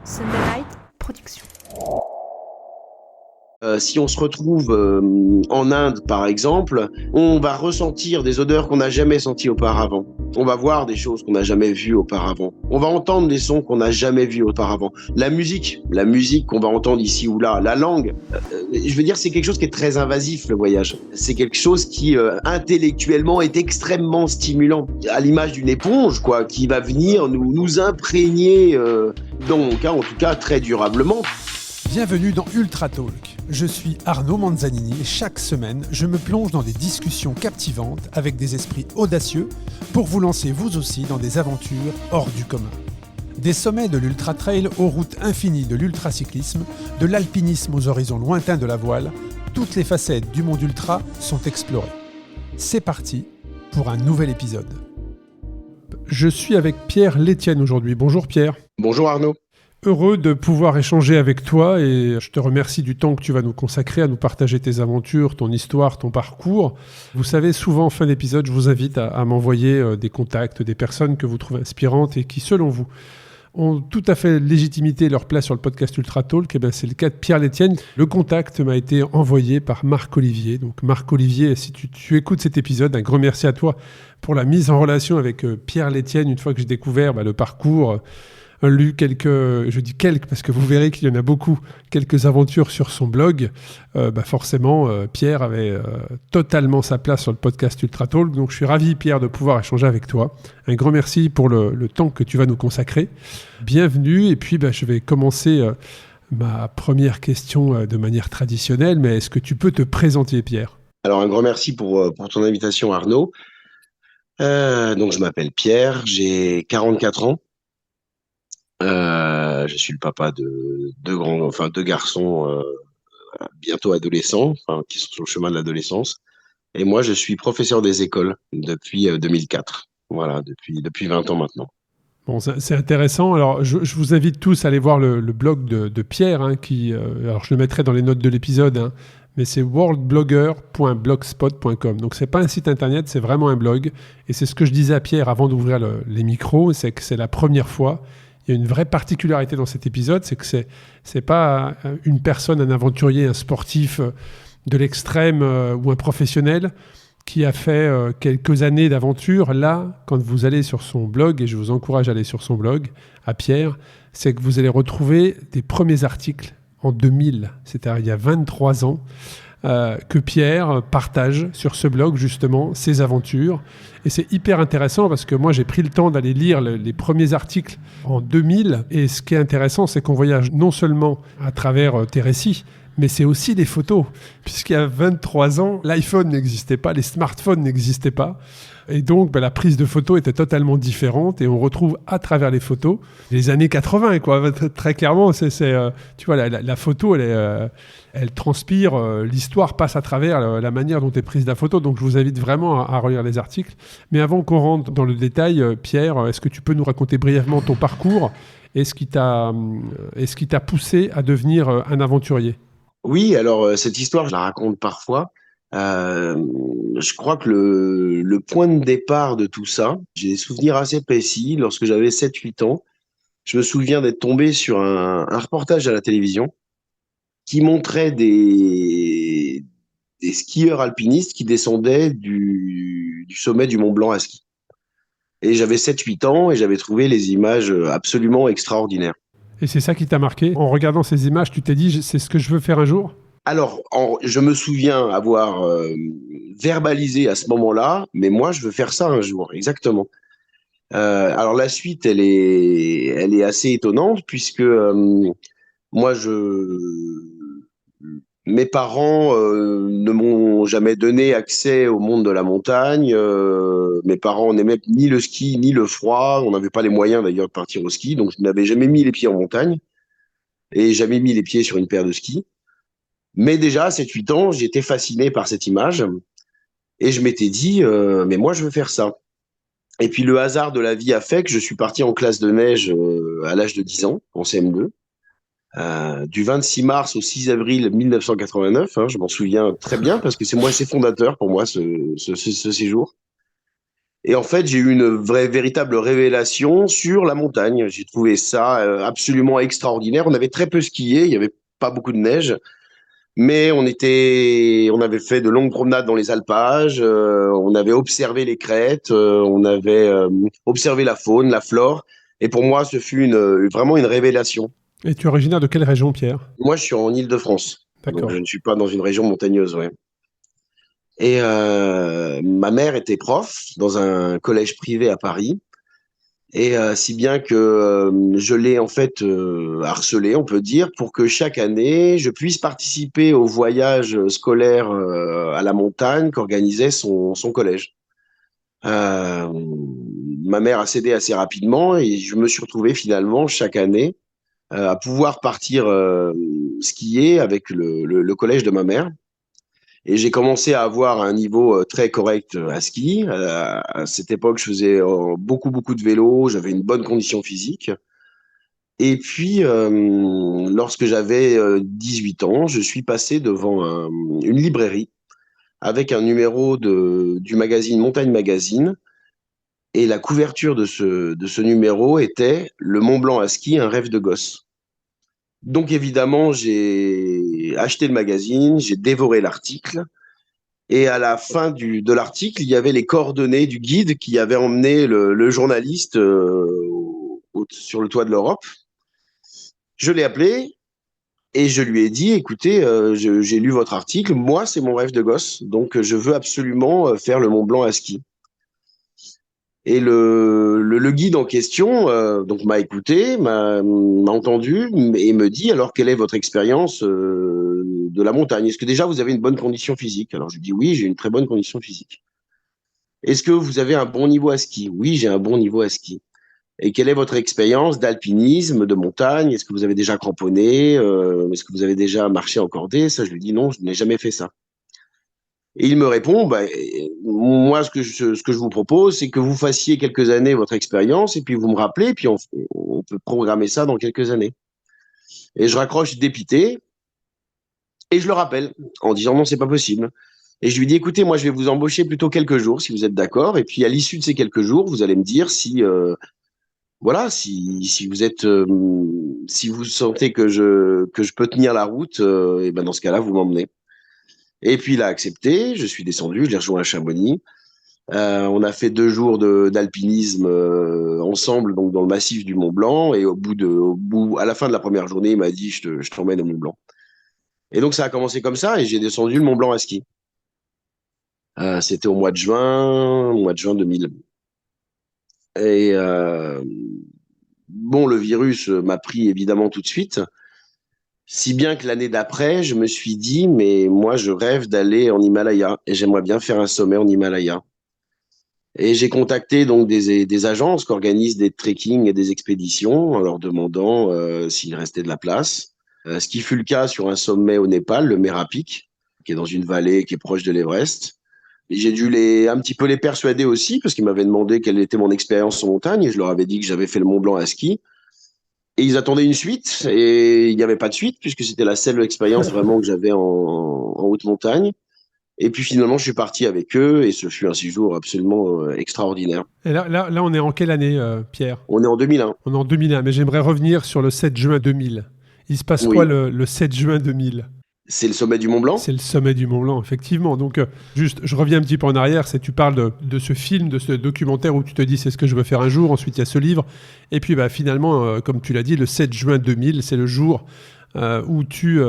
Sunday Night Production. Si on se retrouve en Inde, par exemple, on va ressentir des odeurs qu'on n'a jamais senties auparavant. On va voir des choses qu'on n'a jamais vues auparavant. On va entendre des sons qu'on n'a jamais vus auparavant. La musique qu'on va entendre ici ou là. La langue, je veux dire, c'est quelque chose qui est très invasif, le voyage. C'est quelque chose qui, intellectuellement, est extrêmement stimulant. À l'image d'une éponge, quoi, qui va venir nous imprégner, donc, en tout cas, très durablement. Bienvenue dans Ultra Talk. Je suis Arnaud Manzanini et chaque semaine, je me plonge dans des discussions captivantes avec des esprits audacieux pour vous lancer vous aussi dans des aventures hors du commun. Des sommets de l'ultra trail aux routes infinies de l'ultracyclisme, de l'alpinisme aux horizons lointains de la voile, toutes les facettes du monde ultra sont explorées. C'est parti pour un nouvel épisode. Je suis avec Pierre Létienne aujourd'hui. Bonjour Pierre. Bonjour Arnaud. Heureux de pouvoir échanger avec toi et je te remercie du temps que tu vas nous consacrer à nous partager tes aventures, ton histoire, ton parcours. Vous savez, souvent en fin d'épisode, je vous invite à m'envoyer des contacts, des personnes que vous trouvez inspirantes et qui, selon vous, ont tout à fait légitimité leur place sur le podcast Ultra Talk. Et bien, c'est le cas de Pierre Létienne. Le contact m'a été envoyé par Marc Olivier. Donc Marc Olivier, si tu écoutes cet épisode, un grand merci à toi pour la mise en relation avec Pierre Létienne une fois que j'ai découvert le parcours. Lu je dis quelques parce que vous verrez qu'il y en a beaucoup, quelques aventures sur son blog. Forcément, Pierre avait totalement sa place sur le podcast Ultra Talk. Donc je suis ravi, Pierre, de pouvoir échanger avec toi. Un grand merci pour le temps que tu vas nous consacrer. Bienvenue. Et puis, je vais commencer ma première question de manière traditionnelle. Mais est-ce que tu peux te présenter, Pierre ? Alors, un grand merci pour ton invitation, Arnaud. Donc, je m'appelle Pierre, j'ai 44 ans. Je suis le papa de deux garçons bientôt adolescents, qui sont sur le chemin de l'adolescence. Et moi, je suis professeur des écoles depuis 2004. Voilà, depuis 20 ans maintenant. Bon, c'est intéressant. Alors, je vous invite tous à aller voir le blog de Pierre, alors je le mettrai dans les notes de l'épisode, mais c'est worldblogger.blogspot.com. Donc, c'est pas un site internet, c'est vraiment un blog. Et c'est ce que je disais à Pierre avant d'ouvrir les micros, c'est que c'est la première fois. Il y a une vraie particularité dans cet épisode, c'est que c'est pas une personne, un aventurier, un sportif de l'extrême ou un professionnel qui a fait quelques années d'aventure. Là, quand vous allez sur son blog, et je vous encourage à aller sur son blog, à Pierre, c'est que vous allez retrouver des premiers articles en 2000, c'est-à-dire il y a 23 ans, que Pierre partage sur ce blog justement ses aventures. Et c'est hyper intéressant parce que moi j'ai pris le temps d'aller lire les premiers articles en 2000 et ce qui est intéressant c'est qu'on voyage non seulement à travers tes récits, mais c'est aussi des photos, puisqu'il y a 23 ans, l'iPhone n'existait pas, les smartphones n'existaient pas. Et donc, la prise de photos était totalement différente et on retrouve à travers les photos les années 80, quoi. Très clairement, tu vois, la photo, elle transpire, l'histoire passe à travers la manière dont est prise la photo. Donc, je vous invite vraiment à relire les articles. Mais avant qu'on rentre dans le détail, Pierre, est-ce que tu peux nous raconter brièvement ton parcours et ce qui t'a poussé à devenir un aventurier ? Oui, alors cette histoire, je la raconte parfois. Je crois que le point de départ de tout ça, j'ai des souvenirs assez précis. Lorsque j'avais 7-8 ans, je me souviens d'être tombé sur un reportage à la télévision qui montrait des skieurs alpinistes qui descendaient du sommet du Mont Blanc à ski. Et j'avais 7-8 ans et j'avais trouvé les images absolument extraordinaires. Et c'est ça qui t'a marqué ? En regardant ces images, tu t'es dit, c'est ce que je veux faire un jour ? Alors, je me souviens avoir verbalisé à ce moment-là, mais moi, je veux faire ça un jour, exactement. Alors, la suite, elle est assez étonnante, puisque moi, mes parents ne m'ont jamais donné accès au monde de la montagne. Mes parents n'aimaient ni le ski, ni le froid. On n'avait pas les moyens, d'ailleurs, de partir au ski, donc je n'avais jamais mis les pieds en montagne et jamais mis les pieds sur une paire de skis. Mais déjà, à 7-8 ans, j'étais fasciné par cette image et je m'étais dit, mais moi, je veux faire ça. Et puis, le hasard de la vie a fait que je suis parti en classe de neige à l'âge de 10 ans, en CM2, du 26 mars au 6 avril 1989. Je m'en souviens très bien parce que c'est fondateur pour moi, ce séjour. Et en fait, j'ai eu une véritable révélation sur la montagne. J'ai trouvé ça absolument extraordinaire. On avait très peu skié, il y avait pas beaucoup de neige, mais on avait fait de longues promenades dans les alpages, on avait observé les crêtes, on avait observé la faune, la flore. Et pour moi, ce fut vraiment une révélation. Et tu es originaire de quelle région, Pierre ? Moi, je suis en Île-de-France, donc D'accord. je ne suis pas dans une région montagneuse, ouais. Et ma mère était prof dans un collège privé à Paris. Et si bien que je l'ai en fait harcelé, on peut dire, pour que chaque année, je puisse participer au voyage scolaire à la montagne qu'organisait son collège. Euh, Ma mère a cédé assez rapidement et je me suis retrouvé finalement chaque année à pouvoir partir skier avec le collège de ma mère. Et j'ai commencé à avoir un niveau très correct à ski. À cette époque, je faisais beaucoup de vélo, j'avais une bonne condition physique. Et puis, lorsque j'avais 18 ans, je suis passé devant une librairie avec un numéro du magazine Montagne Magazine. Et la couverture de ce numéro était Le Mont Blanc à ski, un rêve de gosse. Donc évidemment, j'ai acheté le magazine, j'ai dévoré l'article. Et à la fin de l'article, il y avait les coordonnées du guide qui avait emmené le journaliste sur le toit de l'Europe. Je l'ai appelé et je lui ai dit, écoutez, j'ai lu votre article, moi c'est mon rêve de gosse, donc je veux absolument faire le Mont Blanc à ski. Et le guide en question donc m'a écouté, m'a entendu et me dit, alors quelle est votre expérience de la montagne? Est-ce que déjà vous avez une bonne condition physique? Alors je lui dis oui, j'ai une très bonne condition physique. Est-ce que vous avez un bon niveau à ski? Oui, j'ai un bon niveau à ski. Et quelle est votre expérience d'alpinisme, de montagne? Est-ce que vous avez déjà cramponné? Est-ce que vous avez déjà marché en cordée? Ça, je lui dis non, je n'ai jamais fait ça. Et il me répond, bah, moi, ce que je vous propose, c'est que vous fassiez quelques années votre expérience et puis vous me rappelez, puis on peut programmer ça dans quelques années. Et je raccroche dépité et je le rappelle en disant non, c'est pas possible. Et je lui dis, écoutez, moi, je vais vous embaucher plutôt quelques jours si vous êtes d'accord. Et puis à l'issue de ces quelques jours, vous allez me dire si voilà, si vous êtes, si vous sentez que je peux tenir la route, et ben dans ce cas-là, vous m'emmenez. Et puis il a accepté. Je suis descendu, je l'ai rejoint à Chamonix. On a fait 2 jours d'alpinisme ensemble, donc dans le massif du Mont Blanc. Et à la fin de la première journée, il m'a dit, je t'emmène au Mont Blanc. Et donc ça a commencé comme ça, et j'ai descendu le Mont Blanc à ski. C'était au mois de juin 2000. Et bon, le virus m'a pris évidemment tout de suite, si bien que l'année d'après, je me suis dit, mais moi, je rêve d'aller en Himalaya et j'aimerais bien faire un sommet en Himalaya. Et j'ai contacté donc des agences qui organisent des trekking et des expéditions en leur demandant s'il restait de la place. Ce qui fut le cas sur un sommet au Népal, le Mera Peak, qui est dans une vallée qui est proche de l'Everest. Et j'ai dû un petit peu les persuader aussi, parce qu'ils m'avaient demandé quelle était mon expérience en montagne, et je leur avais dit que j'avais fait le Mont Blanc à ski. Et ils attendaient une suite, et il n'y avait pas de suite, puisque c'était la seule expérience vraiment que j'avais en haute montagne. Et puis finalement, je suis parti avec eux, et ce fut un séjour absolument extraordinaire. Et là, on est en quelle année, Pierre ? On est en 2001. On est en 2001, mais j'aimerais revenir sur le 7 juin 2000. Il se passe Oui. quoi le 7 juin 2000 ? C'est le sommet du Mont Blanc? C'est le sommet du Mont Blanc, effectivement. Donc, juste, je reviens un petit peu en arrière. Tu parles de ce film, de ce documentaire où tu te dis c'est ce que je veux faire un jour. Ensuite, il y a ce livre. Et puis, finalement, comme tu l'as dit, le 7 juin 2000, c'est le jour où tu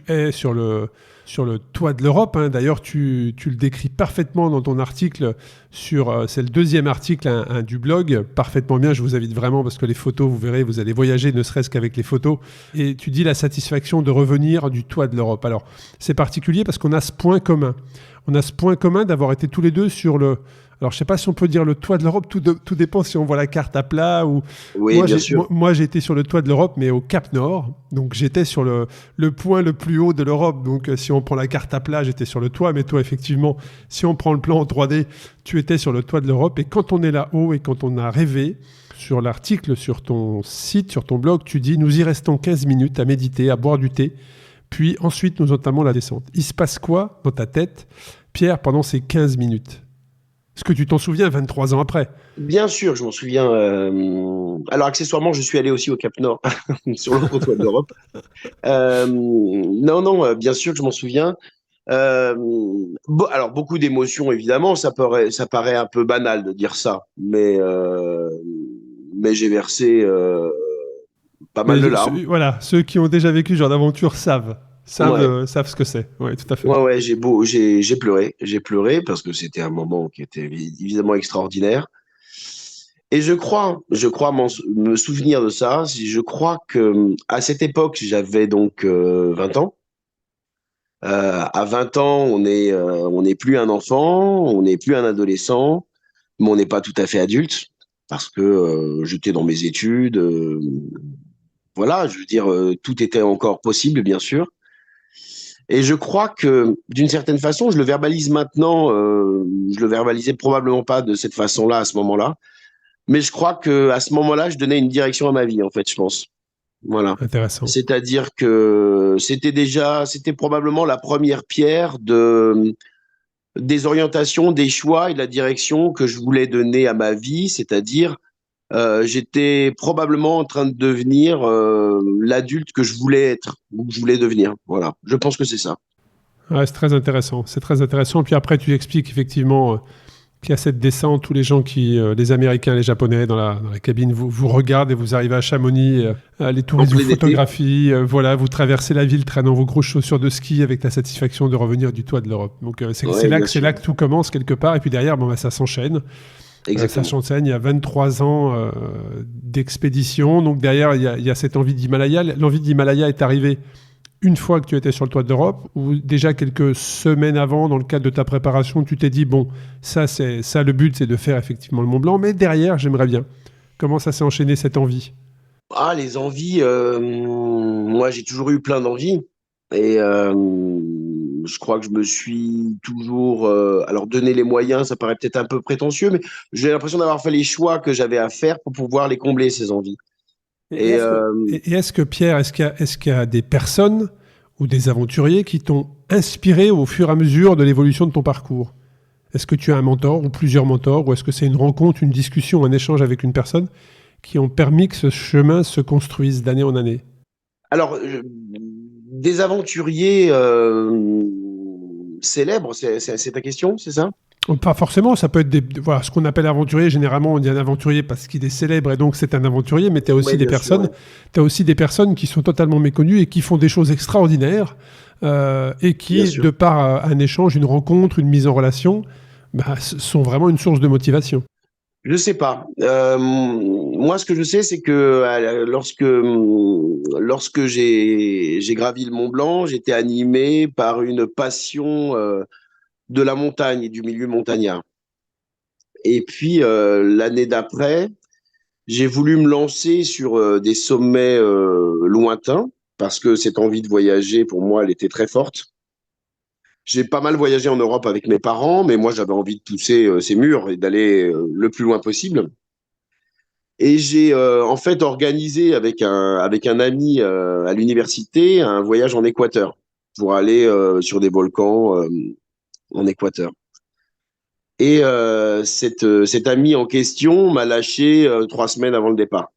es sur le toit de l'Europe. Hein. D'ailleurs, tu le décris parfaitement dans ton article. C'est le deuxième article du blog, parfaitement bien. Je vous invite vraiment, parce que les photos, vous verrez, vous allez voyager, ne serait-ce qu'avec les photos. Et tu dis la satisfaction de revenir du toit de l'Europe. Alors, c'est particulier parce qu'on a ce point commun. On a ce point commun d'avoir été tous les deux sur le... Alors, je ne sais pas si on peut dire le toit de l'Europe, tout dépend si on voit la carte à plat ou... Oui, bien sûr. Moi, j'ai été sur le toit de l'Europe, mais au Cap Nord. Donc, j'étais sur le point le plus haut de l'Europe. Donc, si on prend la carte à plat, j'étais sur le toit. Mais toi, effectivement, si on prend le plan en 3D, tu étais sur le toit de l'Europe. Et quand on est là-haut et quand on a rêvé, sur l'article, sur ton site, sur ton blog, tu dis « Nous y restons 15 minutes à méditer, à boire du thé. Puis ensuite, nous entamons la descente. » Il se passe quoi dans ta tête, Pierre, pendant ces 15 minutes ? Est-ce que tu t'en souviens 23 ans après? Bien sûr, je m'en souviens. Alors, accessoirement, je suis allé aussi au Cap Nord, sur l'autre toit de l'Europe. Non, non, bien sûr que je m'en souviens. Euh, alors, beaucoup d'émotions, évidemment. Ça paraît un peu banal de dire ça, mais j'ai versé pas mal de Mais larmes. voilà, ceux qui ont déjà vécu ce genre d'aventure Ouais, savent ce que c'est. Oui, tout à fait. ouais, ouais, j'ai pleuré parce que c'était un moment qui était évidemment extraordinaire. Et je crois me souvenir de ça. Je crois que à cette époque, j'avais donc 20 ans. À 20 ans, on n'est plus un enfant, on n'est plus un adolescent, mais on n'est pas tout à fait adulte parce que j'étais dans mes études. Voilà, je veux dire, tout était encore possible, bien sûr. Et je crois que d'une certaine façon, je le verbalise maintenant. Je le verbalisais probablement pas de cette façon-là à ce moment-là. Mais je crois que à ce moment-là, je donnais une direction à ma vie, en fait, je pense. Voilà. Intéressant. C'est-à-dire que c'était probablement la première pierre des orientations, des choix et de la direction que je voulais donner à ma vie. C'est-à-dire, j'étais probablement en train de devenir l'adulte que je voulais être ou que je voulais devenir. Voilà. Je pense que c'est ça. Ouais, c'est très intéressant. C'est très intéressant. Puis après, tu expliques effectivement qu'il y a cette descente, tous les gens les Américains, les Japonais dans la cabine vous regardent et vous arrivez à Chamonix, les En touristes vous plein été. photographient, voilà, vous traversez la ville traînant vos grosses chaussures de ski avec la satisfaction de revenir du toit de l'Europe. Donc Ouais, bien c'est sûr. là que tout commence quelque part et puis derrière, bon, bah, ça s'enchaîne. Ça Exactement. s'enchaîne, il y a 23 ans d'expédition. Donc derrière, il y a cette envie d'Himalaya. L'envie d'Himalaya est arrivée une fois que tu étais sur le toit de l'Europe, ou déjà quelques semaines avant, dans le cadre de ta préparation, tu t'es dit, bon, ça, le but, c'est de faire effectivement le Mont Blanc, mais derrière, j'aimerais bien. Comment ça s'est enchaîné, cette envie? Ah, les envies, moi j'ai toujours eu plein d'envies. Et je crois que je me suis toujours. Alors, donner les moyens, ça paraît peut-être un peu prétentieux, mais j'ai l'impression d'avoir fait les choix que j'avais à faire pour pouvoir les combler, ces envies. Et Et est-ce que, Pierre, est-ce qu'il y a des personnes ou des aventuriers qui t'ont inspiré au fur et à mesure de l'évolution de ton parcours? Est-ce que tu as un mentor ou plusieurs mentors, ou est-ce que c'est une rencontre, une discussion, un échange avec une personne qui ont permis que ce chemin se construise d'année en année? alors, des aventuriers célèbres, c'est ta question, c'est ça? Pas forcément, ça peut être voilà, ce qu'on appelle aventurier. Généralement, on dit un aventurier parce qu'il est célèbre et donc c'est un aventurier, mais tu as aussi Oui, des bien sûr. personnes, t'as aussi des personnes qui sont totalement méconnues et qui font des choses extraordinaires et Bien qui, sûr. de par un échange, une rencontre, une mise en relation, bah, sont vraiment une source de motivation. Je sais pas. Moi, ce que je sais, c'est que lorsque j'ai gravi le Mont Blanc, j'étais animé par une passion de la montagne et du milieu montagnard. Et puis l'année d'après, j'ai voulu me lancer sur des sommets lointains parce que cette envie de voyager, pour moi, elle était très forte. J'ai pas mal voyagé en Europe avec mes parents, mais moi, j'avais envie de pousser ces murs et d'aller le plus loin possible. Et j'ai en fait organisé avec un ami à l'université un voyage en Équateur pour aller sur des volcans en Équateur. Et cet ami en question m'a lâché 3 semaines avant le départ.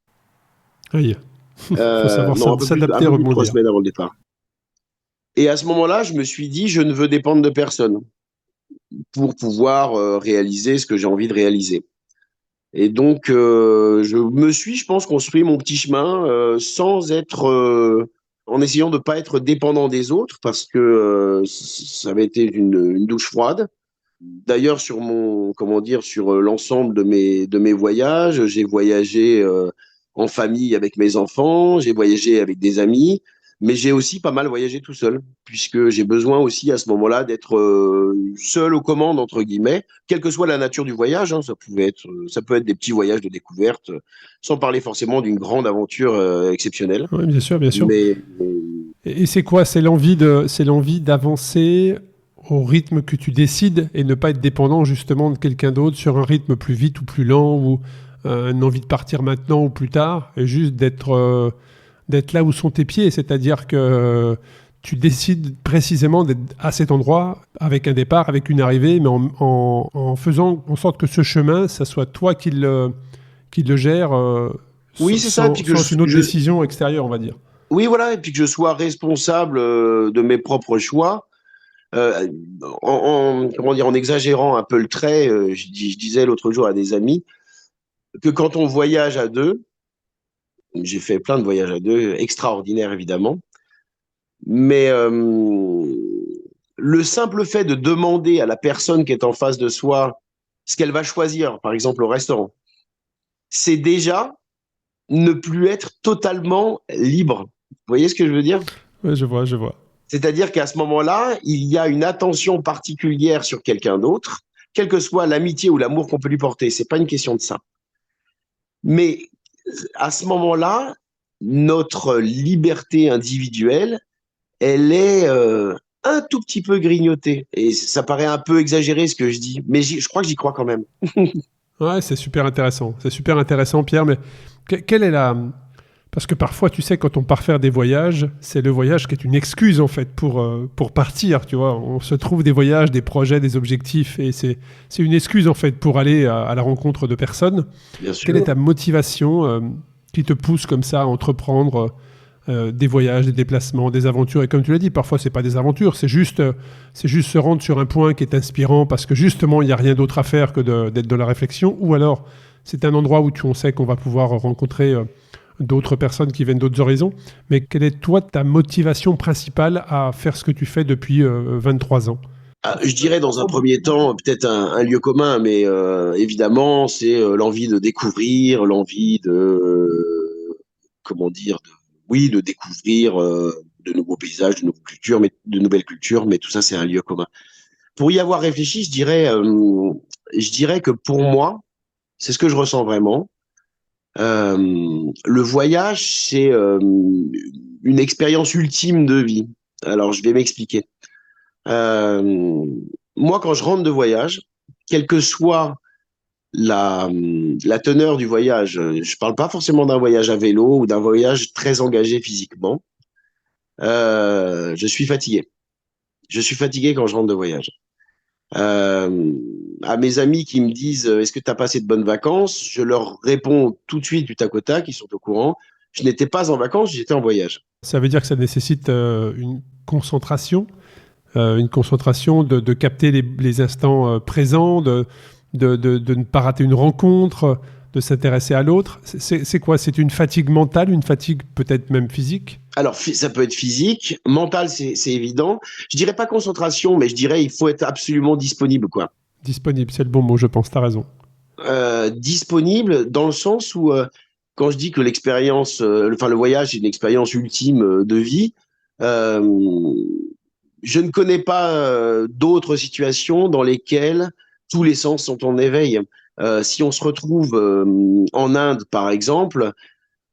Il faut savoir Non, un s'adapter et peu plus de trois rebondir. semaines avant le départ. Et à ce moment-là, je me suis dit, je ne veux dépendre de personne pour pouvoir réaliser ce que j'ai envie de réaliser. Et donc, je pense, construit mon petit chemin sans être, en essayant de pas être dépendant des autres, parce que ça avait été une douche froide. D'ailleurs, comment dire, sur l'ensemble de mes voyages, j'ai voyagé en famille avec mes enfants, j'ai voyagé avec des amis, mais j'ai aussi pas mal voyagé tout seul, puisque j'ai besoin aussi à ce moment-là d'être seul aux commandes, entre guillemets, quelle que soit la nature du voyage. Hein, ça peut être des petits voyages de découverte, sans parler forcément d'une grande aventure exceptionnelle. Oui, bien sûr, bien sûr. Mais Et c'est quoi? C'est l'envie d'avancer au rythme que tu décides et ne pas être dépendant justement de quelqu'un d'autre sur un rythme plus vite ou plus lent ou une envie de partir maintenant ou plus tard et juste d'être là où sont tes pieds. C'est-à-dire que tu décides précisément d'être à cet endroit, avec un départ, avec une arrivée, mais en faisant en sorte que ce chemin, ça soit toi qui le gère, Oui, c'est ça. Et puis que sans une autre décision extérieure, on va dire. Oui, voilà, et puis que je sois responsable de mes propres choix. Euh, comment dire, en exagérant un peu le trait, je disais l'autre jour à des amis que quand on voyage à deux, j'ai fait plein de voyages à deux, extraordinaires évidemment, mais le simple fait de demander à la personne qui est en face de soi ce qu'elle va choisir, par exemple au restaurant, c'est déjà ne plus être totalement libre. Vous voyez ce que je veux dire? Ouais, je vois, je vois. C'est-à-dire qu'à ce moment-là, il y a une attention particulière sur quelqu'un d'autre, quelle que soit l'amitié ou l'amour qu'on peut lui porter. C'est pas une question de ça. Mais à ce moment-là, notre liberté individuelle, elle est un tout petit peu grignotée. Et ça paraît un peu exagéré ce que je dis, mais je crois que j'y crois quand même. Ouais, c'est super intéressant. C'est super intéressant, Pierre, mais quelle est la... Parce que parfois, tu sais, quand on part faire des voyages, c'est le voyage qui est une excuse, en fait, pour partir, tu vois. On se trouve des voyages, des projets, des objectifs, et c'est une excuse, en fait, pour aller à la rencontre de personnes. Bien sûr. Quelle est ta motivation qui te pousse comme ça à entreprendre des voyages, des déplacements, des aventures? Et comme tu l'as dit, parfois, c'est pas des aventures, c'est juste se rendre sur un point qui est inspirant parce que, justement, il n'y a rien d'autre à faire que d'être dans la réflexion, ou alors, c'est un endroit où on sait qu'on va pouvoir rencontrer... d'autres personnes qui viennent d'autres horizons. Mais quelle est, toi, ta motivation principale à faire ce que tu fais depuis 23 ans? Je dirais dans un premier temps peut-être un lieu commun, mais évidemment c'est l'envie de découvrir, l'envie de comment dire, oui, de découvrir de nouveaux paysages, de nouvelles cultures, mais tout ça c'est un lieu commun. Pour y avoir réfléchi, je dirais que pour moi, c'est ce que je ressens vraiment. Le voyage, c'est une expérience ultime de vie. Alors, je vais m'expliquer. Euh, Moi, quand je rentre de voyage, quelle que soit la teneur du voyage, je parle pas forcément d'un voyage à vélo ou d'un voyage très engagé physiquement, je suis fatigué. Je suis fatigué quand je rentre de voyage. Euh, à mes amis qui me disent est-ce que tu as passé de bonnes vacances? Je leur réponds tout de suite du tac au tac, ils sont au courant. Je n'étais pas en vacances, j'étais en voyage. Ça veut dire que ça nécessite une concentration de capter les instants présents, de ne pas rater une rencontre, de s'intéresser à l'autre. C'est quoi? C'est une fatigue mentale, une fatigue peut-être même physique? Alors, ça peut être physique, mental, c'est évident. Je dirais pas concentration, mais je dirais il faut être absolument disponible, quoi. Disponible, c'est le bon mot, je pense, tu as raison. Disponible dans le sens où, quand je dis que le voyage, est une expérience ultime de vie, euh, je ne connais pas d'autres situations dans lesquelles tous les sens sont en éveil. Si on se retrouve en Inde, par exemple,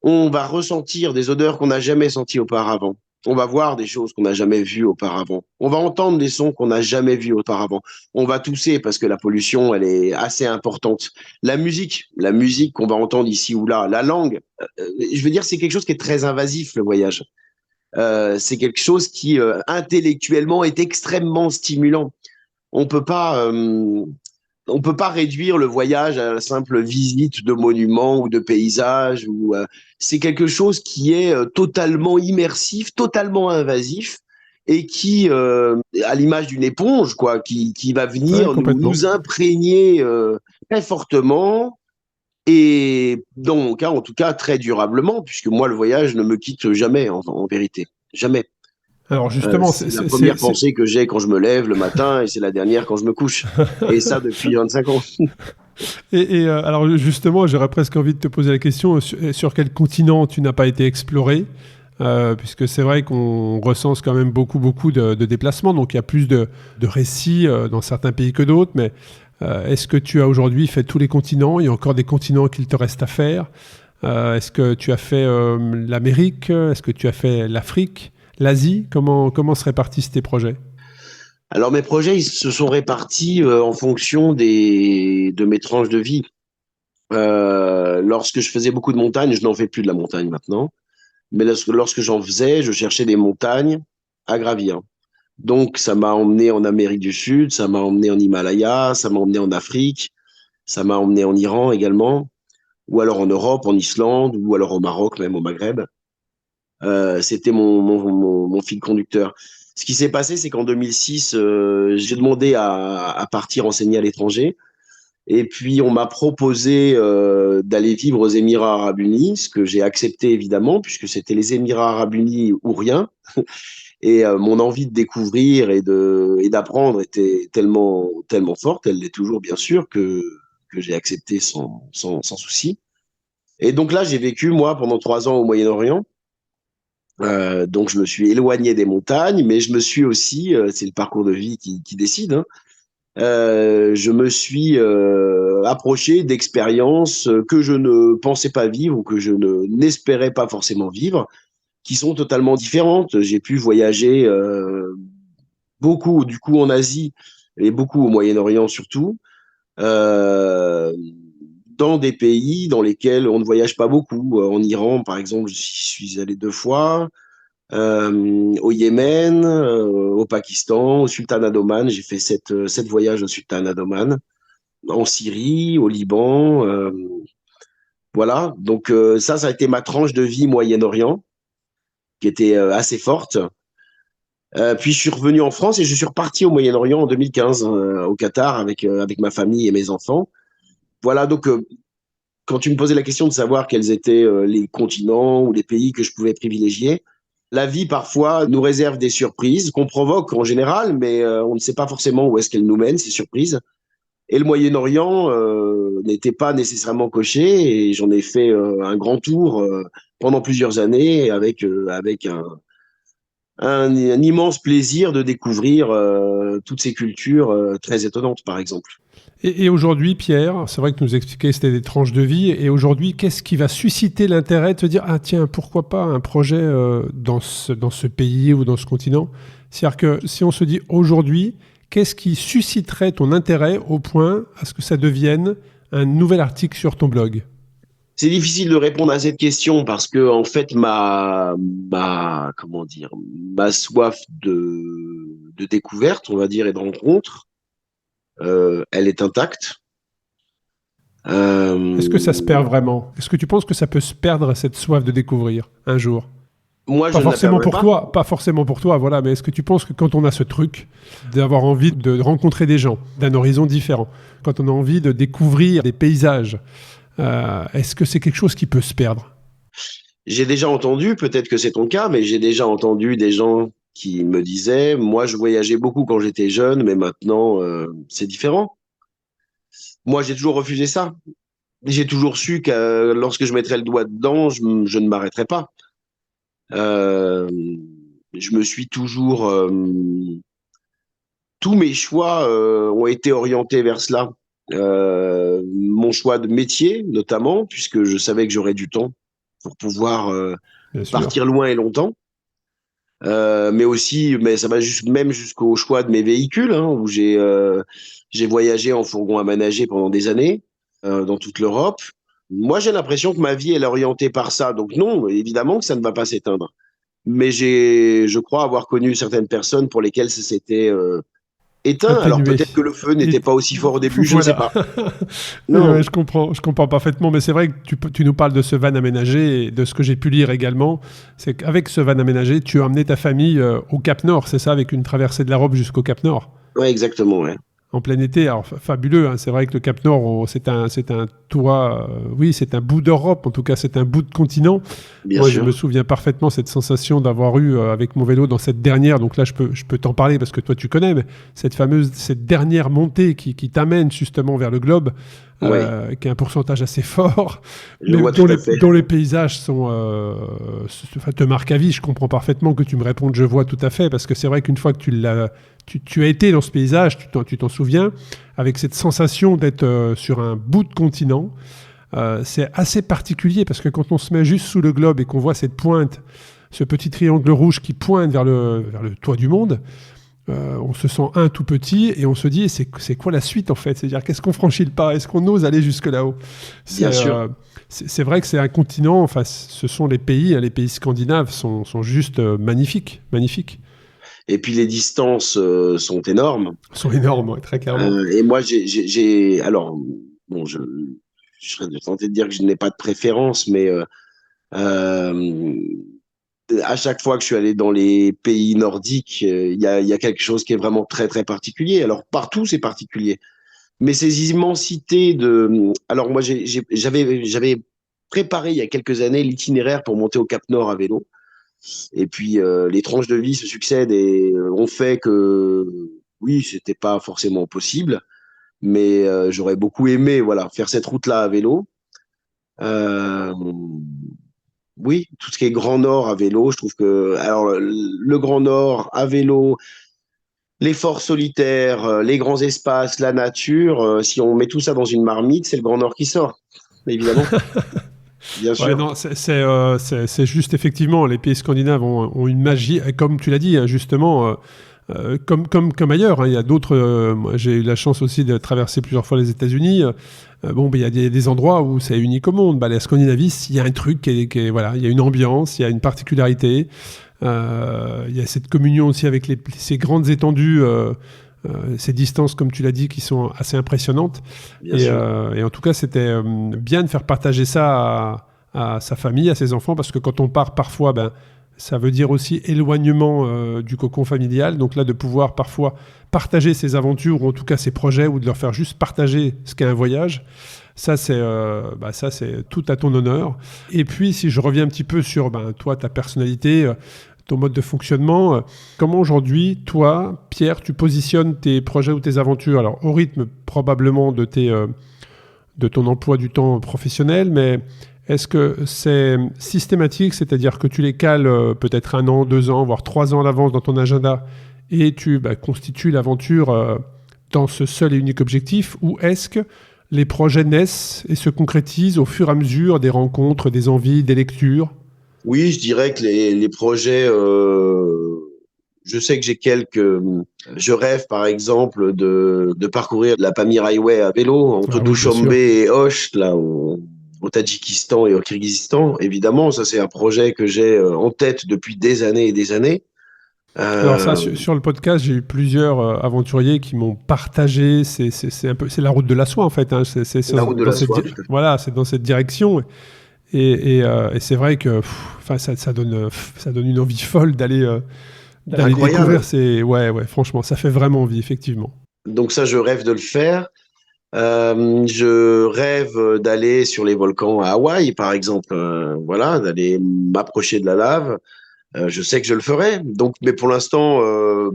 on va ressentir des odeurs qu'on n'a jamais senties auparavant. On va voir des choses qu'on n'a jamais vues auparavant. On va entendre des sons qu'on n'a jamais vus auparavant. On va tousser parce que la pollution, elle est assez importante. La musique qu'on va entendre ici ou là, la langue, je veux dire, c'est quelque chose qui est très invasif, le voyage. C'est quelque chose qui, intellectuellement, est extrêmement stimulant. On peut pas, euh, on peut pas réduire le voyage à la simple visite de monuments ou de paysages. C'est quelque chose qui est totalement immersif, totalement invasif et qui, à l'image d'une éponge, quoi, qui va Ouais, venir complètement. nous imprégner très fortement et dans mon cas, en tout cas, très durablement, puisque moi, le voyage ne me quitte jamais, en vérité. Jamais. Alors justement, C'est la première pensée que j'ai quand je me lève le matin et c'est la dernière quand je me couche. Et ça depuis 25 ans. alors justement, j'aurais presque envie de te poser la question sur quel continent tu n'as pas été exploré, puisque c'est vrai qu'on recense quand même beaucoup de déplacements, donc il y a plus de récits dans certains pays que d'autres, mais est-ce que tu as aujourd'hui fait tous les continents? Il y a encore des continents qu'il te reste à faire. Est-ce que tu as fait l'Amérique? Est-ce que tu as fait l'Afrique? L'Asie? Comment se répartissent tes projets? Alors mes projets, ils se sont répartis en fonction de mes tranches de vie. Lorsque je faisais beaucoup de montagnes, je n'en fais plus de la montagne maintenant, mais lorsque j'en faisais, je cherchais des montagnes à gravir. Donc, ça m'a emmené en Amérique du Sud, ça m'a emmené en Himalaya, ça m'a emmené en Afrique, ça m'a emmené en Iran également, ou alors en Europe, en Islande, ou alors au Maroc, même au Maghreb. C'était mon fil conducteur. Ce qui s'est passé, c'est qu'en 2006, j'ai demandé à partir enseigner à l'étranger. Et puis, on m'a proposé d'aller vivre aux Émirats arabes unis, ce que j'ai accepté évidemment, puisque c'était les Émirats arabes unis ou rien. Et mon envie de découvrir et d'apprendre était tellement forte, elle l'est toujours bien sûr, que j'ai accepté sans souci. Et donc là, j'ai vécu, moi, pendant 3 ans au Moyen-Orient. Donc je me suis éloigné des montagnes, mais je me suis aussi, c'est le parcours de vie qui décide, hein, je me suis approché d'expériences que je ne pensais pas vivre ou que je n'espérais pas forcément vivre, qui sont totalement différentes. J'ai pu voyager beaucoup, du coup, en Asie et beaucoup au Moyen-Orient surtout, euh, dans des pays dans lesquels on ne voyage pas beaucoup. En Iran, par exemple, je suis allé 2 fois. Au Yémen, au Pakistan, au Sultanat d'Oman. J'ai fait 7 voyages au Sultanat d'Oman, en Syrie, au Liban. Voilà. Donc ça a été ma tranche de vie Moyen-Orient, qui était assez forte. Puis je suis revenu en France et je suis reparti au Moyen-Orient en 2015, au Qatar, avec ma famille et mes enfants. Voilà, donc quand tu me posais la question de savoir quels étaient les continents ou les pays que je pouvais privilégier, la vie parfois nous réserve des surprises qu'on provoque en général, mais on ne sait pas forcément où est-ce qu'elles nous mènent, ces surprises. Et le Moyen-Orient n'était pas nécessairement coché et j'en ai fait un grand tour pendant plusieurs années avec un immense plaisir de découvrir toutes ces cultures très étonnantes, par exemple. Et aujourd'hui, Pierre, c'est vrai que tu nous expliquais que c'était des tranches de vie. Et aujourd'hui, qu'est-ce qui va susciter l'intérêt de te dire, ah tiens, pourquoi pas un projet dans ce pays ou dans ce continent? C'est-à-dire que si on se dit aujourd'hui, qu'est-ce qui susciterait ton intérêt au point à ce que ça devienne un nouvel article sur ton blog? C'est difficile de répondre à cette question parce que en fait comment dire, ma soif de découverte, on va dire, et de rencontre, elle est intacte. Est-ce que ça se perd vraiment? Est-ce que tu penses que ça peut se perdre, cette soif de découvrir un jour? Moi, je Pas ne la forcément perdrai pour pas. toi, pas forcément pour toi, voilà. Mais est-ce que tu penses que quand on a ce truc d'avoir envie de rencontrer des gens d'un horizon différent, quand on a envie de découvrir des paysages, est-ce que c'est quelque chose qui peut se perdre? J'ai déjà entendu, peut-être que c'est ton cas, mais j'ai déjà entendu des gens qui me disaient, moi, je voyageais beaucoup quand j'étais jeune, mais maintenant, c'est différent. Moi, j'ai toujours refusé ça. J'ai toujours su que lorsque je mettrais le doigt dedans, je ne m'arrêterais pas. Euh, je me suis toujours, tous mes choix ont été orientés vers cela. Mon choix de métier, notamment, puisque je savais que j'aurais du temps pour pouvoir Bien sûr. partir loin et longtemps. Mais aussi, mais ça va même jusqu'au choix de mes véhicules, hein, où j'ai voyagé en fourgon aménagé pendant des années dans toute l'Europe. Moi, j'ai l'impression que ma vie elle est orientée par ça. Donc non, évidemment que ça ne va pas s'éteindre. Mais je crois avoir connu certaines personnes pour lesquelles ça s'était éteint. Alors Atténué. peut-être que le feu n'était pas aussi fort au début, je ne sais Voilà. pas. Ouais, Non, je comprends parfaitement, mais c'est vrai que tu nous parles de ce van aménagé et de ce que j'ai pu lire également, c'est qu'avec ce van aménagé, tu as emmené ta famille au Cap Nord, c'est ça, avec une traversée de l'Europe jusqu'au Cap Nord? ouais, exactement, ouais. En plein été, alors fabuleux, hein. C'est vrai que le Cap Nord, c'est un toit, oui, c'est un bout d'Europe, en tout cas c'est un bout de continent. Bien Moi, je sûr. me souviens parfaitement cette sensation d'avoir eu avec mon vélo dans cette dernière, donc là je peux t'en parler parce que toi tu connais, mais cette dernière montée qui t'amène justement vers le globe, Ouais, qui a un pourcentage assez fort, je mais vois tout à fait. dont les paysages sont, enfin, te marquent à vie. Je comprends parfaitement que tu me répondes, je vois tout à fait, parce que c'est vrai qu'une fois que tu as été dans ce paysage, tu t'en souviens, avec cette sensation d'être sur un bout de continent. C'est assez particulier parce que quand on se met juste sous le globe et qu'on voit cette pointe, ce petit triangle rouge qui pointe vers le toit du monde, on se sent tout petit et on se dit c'est quoi la suite en fait? C'est-à-dire qu'est-ce qu'on franchit le pas? Est-ce qu'on ose aller jusque là-haut? Bien sûr. C'est vrai que c'est un continent, enfin ce sont les pays, hein, les pays scandinaves sont juste magnifiques, magnifiques. Et puis les distances sont énormes. Ils sont énormes, ouais, très clairement. Et moi, alors, bon, je serais tenté de dire que je n'ai pas de préférence, mais euh, à chaque fois que je suis allé dans les pays nordiques, il y a quelque chose qui est vraiment très, très particulier. Alors, partout, c'est particulier. Mais ces immensités de... Alors, moi, j'avais préparé il y a quelques années l'itinéraire pour monter au Cap Nord à vélo. Et puis, les tranches de vie se succèdent et ont fait que, oui, c'était pas forcément possible. Mais j'aurais beaucoup aimé, voilà, faire cette route-là à vélo. Euh, oui, tout ce qui est Grand Nord à vélo, je trouve que alors le Grand Nord à vélo, les forts solitaires, les grands espaces, la nature, si on met tout ça dans une marmite, c'est le Grand Nord qui sort, évidemment, bien Ouais, sûr. non, c'est juste effectivement, les pays scandinaves ont une magie, et comme tu l'as dit, hein, justement, comme ailleurs. Hein, il y a d'autres. Moi, j'ai eu la chance aussi de traverser plusieurs fois les États-Unis. Bon, ben, il y a des endroits où c'est unique au monde. Bah, la Scandinavie, il y a un truc voilà, il y a une ambiance, il y a une particularité. Il y a cette communion aussi avec ces grandes étendues. Ces distances, comme tu l'as dit, qui sont assez impressionnantes. Bien sûr. Et en tout cas, c'était bien de faire partager ça à sa famille, à ses enfants, parce que quand on part parfois, ben, ça veut dire aussi éloignement du cocon familial. Donc là, de pouvoir parfois partager ses aventures, ou en tout cas ses projets, ou de leur faire juste partager ce qu'est un voyage, ça, c'est tout à ton honneur. Et puis, si je reviens un petit peu sur toi, ta personnalité, ton mode de fonctionnement, comment aujourd'hui, toi, Pierre, tu positionnes tes projets ou tes aventures? Alors, au rythme probablement de ton emploi du temps professionnel, mais est-ce que c'est systématique, c'est-à-dire que tu les cales peut-être 1 an, 2 ans, voire 3 ans à l'avance dans ton agenda et tu constitues l'aventure dans ce seul et unique objectif, ou est-ce que les projets naissent et se concrétisent au fur et à mesure des rencontres, des envies, des lectures? Oui, je dirais que les projets, je sais que j'ai je rêve par exemple de parcourir la Pamir Highway à vélo entre Ah oui, bien Dushanbe sûr. et Osh, là au Tadjikistan et au Kirghizistan. Évidemment, ça c'est un projet que j'ai en tête depuis des années et des années. Alors ça, Euh, sur le podcast, j'ai eu plusieurs aventuriers qui m'ont partagé. C'est la route de la soie en fait. Hein. C'est la route de dans la soie, tout à fait. voilà, c'est dans cette direction. Et c'est vrai que ça donne une envie folle d'aller Incroyable. découvrir ces... Ouais, franchement, ça fait vraiment envie, effectivement. Donc ça, je rêve de le faire. Je rêve d'aller sur les volcans à Hawaï, par exemple. Voilà, d'aller m'approcher de la lave. Je sais que je le ferai. Donc, mais pour l'instant, on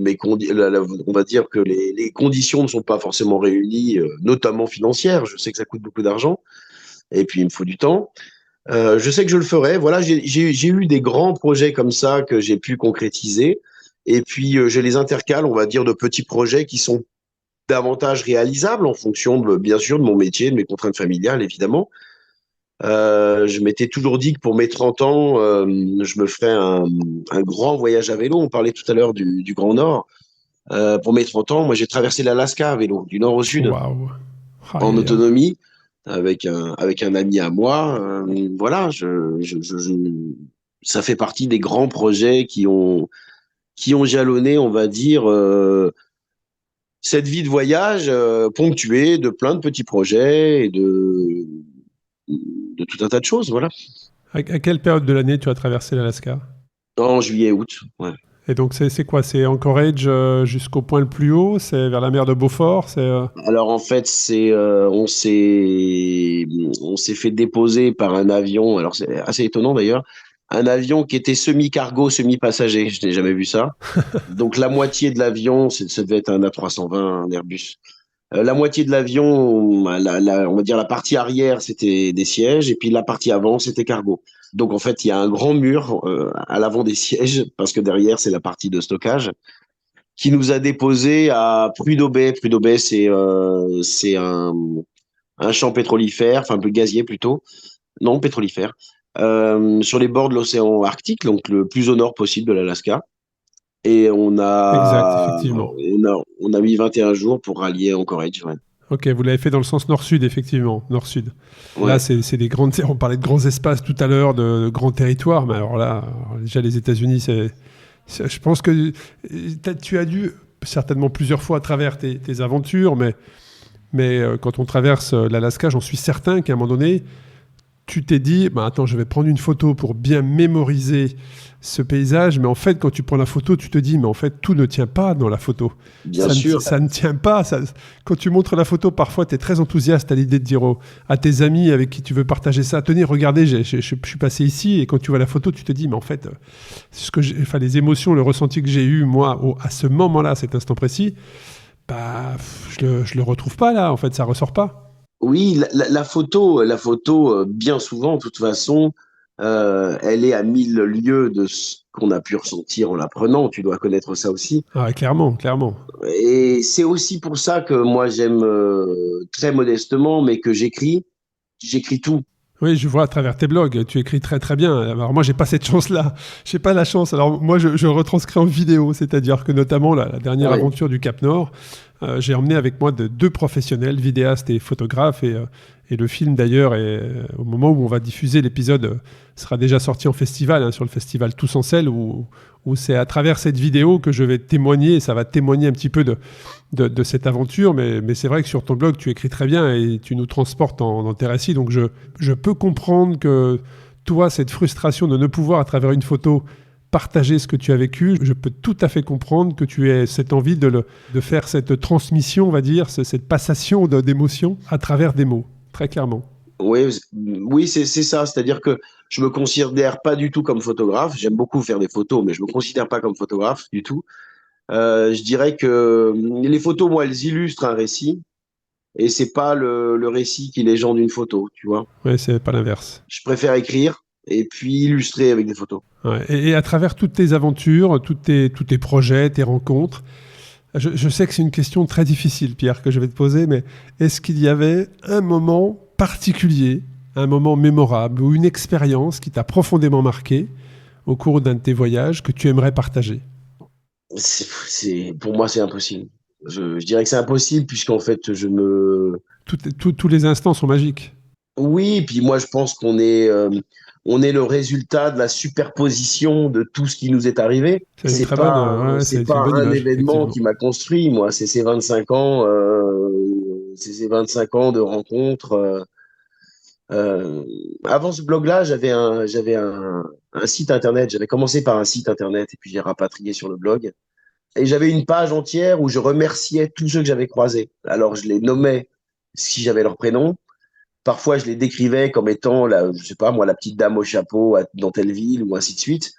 va dire que les conditions ne sont pas forcément réunies, notamment financières. Je sais que ça coûte beaucoup d'argent et puis il me faut du temps. Je sais que je le ferai. Voilà, j'ai eu des grands projets comme ça que j'ai pu concrétiser. Et puis, je les intercale, on va dire, de petits projets qui sont davantage réalisables en fonction, bien sûr, de mon métier, de mes contraintes familiales, évidemment. Je m'étais toujours dit que pour mes 30 ans, je me ferais un grand voyage à vélo. On parlait tout à l'heure du Grand Nord. Pour mes 30 ans, moi, j'ai traversé l'Alaska à vélo, du nord au sud, Waouh. Aïe, en aïe, aïe. autonomie, avec un ami à moi. Voilà, ça fait partie des grands projets qui ont jalonné, on va dire, cette vie de voyage ponctuée de plein de petits projets et de tout un tas de choses. Voilà. À quelle période de l'année tu as traversé l'Alaska? En juillet, août. Ouais. Et donc, c'est quoi? C'est Anchorage jusqu'au point le plus haut? C'est vers la mer de Beaufort? Alors en fait, on s'est fait déposer par un avion. Alors c'est assez étonnant d'ailleurs, un avion qui était semi-cargo, semi-passager. Je n'ai jamais vu ça. Donc la moitié de l'avion, ça devait être un A320, un Airbus. La moitié de l'avion, on va dire la partie arrière, c'était des sièges, et puis la partie avant, c'était cargo. Donc en fait, il y a un grand mur à l'avant des sièges, parce que derrière, c'est la partie de stockage, qui nous a déposé à Prudhoe Bay. Prudhoe Bay, c'est un champ pétrolifère, enfin un peu gazier plutôt, non pétrolifère, sur les bords de l'océan Arctique, donc le plus au nord possible de l'Alaska. Et Exact, effectivement. on a mis 21 jours pour rallier Anchorage. Ouais. Ok, vous l'avez fait dans le sens nord-sud, effectivement, nord-sud. Là, Ouais. c'est des grandes... On parlait de grands espaces tout à l'heure, de grands territoires, mais alors là, déjà les États-Unis, Je pense que tu as dû, certainement plusieurs fois à travers tes aventures, mais quand on traverse l'Alaska, j'en suis certain qu'à un moment donné, tu t'es dit, bah, attends, je vais prendre une photo pour bien mémoriser ce paysage, mais en fait, quand tu prends la photo, tu te dis, mais en fait, tout ne tient pas dans la photo. Bien sûr. Ça ne tient pas. Quand tu montres la photo, parfois, tu es très enthousiaste à l'idée de dire à tes amis avec qui tu veux partager ça, tenez, regardez, je suis passé ici, et quand tu vois la photo, tu te dis, mais en fait, les émotions, le ressenti que j'ai eu, moi, à ce moment-là, à cet instant précis, bah, je le retrouve pas là, en fait, ça ressort pas. Oui, la photo, bien souvent, de toute façon, elle est à 1000 lieues de ce qu'on a pu ressentir en la prenant. Tu dois connaître ça aussi. Ah, clairement, clairement. Et c'est aussi pour ça que moi, j'aime très modestement, mais que j'écris. J'écris tout. Oui, je vois à travers tes blogs, tu écris très très bien. Alors moi, j'ai pas cette chance-là. J'ai pas la chance. Alors moi, je retranscris en vidéo, c'est-à-dire que notamment la dernière Ouais. aventure du Cap Nord, j'ai emmené avec moi deux professionnels, vidéastes et photographes, et le film d'ailleurs, au moment où on va diffuser l'épisode, sera déjà sorti en festival, hein, sur le festival Tous en Selle, où c'est à travers cette vidéo que je vais témoigner, et ça va témoigner un petit peu de cette aventure, mais c'est vrai que sur ton blog, tu écris très bien et tu nous transportes dans tes récits, donc je peux comprendre que toi, cette frustration de ne pouvoir, à travers une photo, partager ce que tu as vécu, je peux tout à fait comprendre que tu aies cette envie de faire cette transmission, on va dire, cette passation d'émotions à travers des mots, très clairement. Oui, oui, c'est ça. C'est-à-dire que je me considère pas du tout comme photographe. J'aime beaucoup faire des photos, mais je me considère pas comme photographe du tout. Je dirais que les photos, moi, elles illustrent un récit, et c'est pas le récit qui légende une photo, tu vois. Ouais, c'est pas l'inverse. Je préfère écrire et puis illustrer avec des photos. Ouais, et à travers toutes tes aventures, tous tes projets, tes rencontres, je sais que c'est une question très difficile, Pierre, que je vais te poser, mais est-ce qu'il y avait un moment particulier, un moment mémorable ou une expérience qui t'a profondément marqué au cours d'un de tes voyages que tu aimerais partager? Pour moi, c'est impossible. Je dirais que c'est impossible puisqu'en fait, Tous les instants sont magiques. Oui, puis moi, je pense on est le résultat de la superposition de tout ce qui nous est arrivé. C'est une très bonne, ouais, C'est c'est une pas bonne un image, événement effectivement. qui m'a construit, moi. C'est ces 25 ans, ces 25 ans de rencontres. Euh, Avant ce blog-là, un site internet. J'avais commencé par un site internet et puis j'ai rapatrié sur le blog. Et j'avais une page entière où je remerciais tous ceux que j'avais croisés. Alors je les nommais si j'avais leur prénom. Parfois, je les décrivais comme étant, je sais pas moi, la petite dame au chapeau dans telle ville ou ainsi de suite.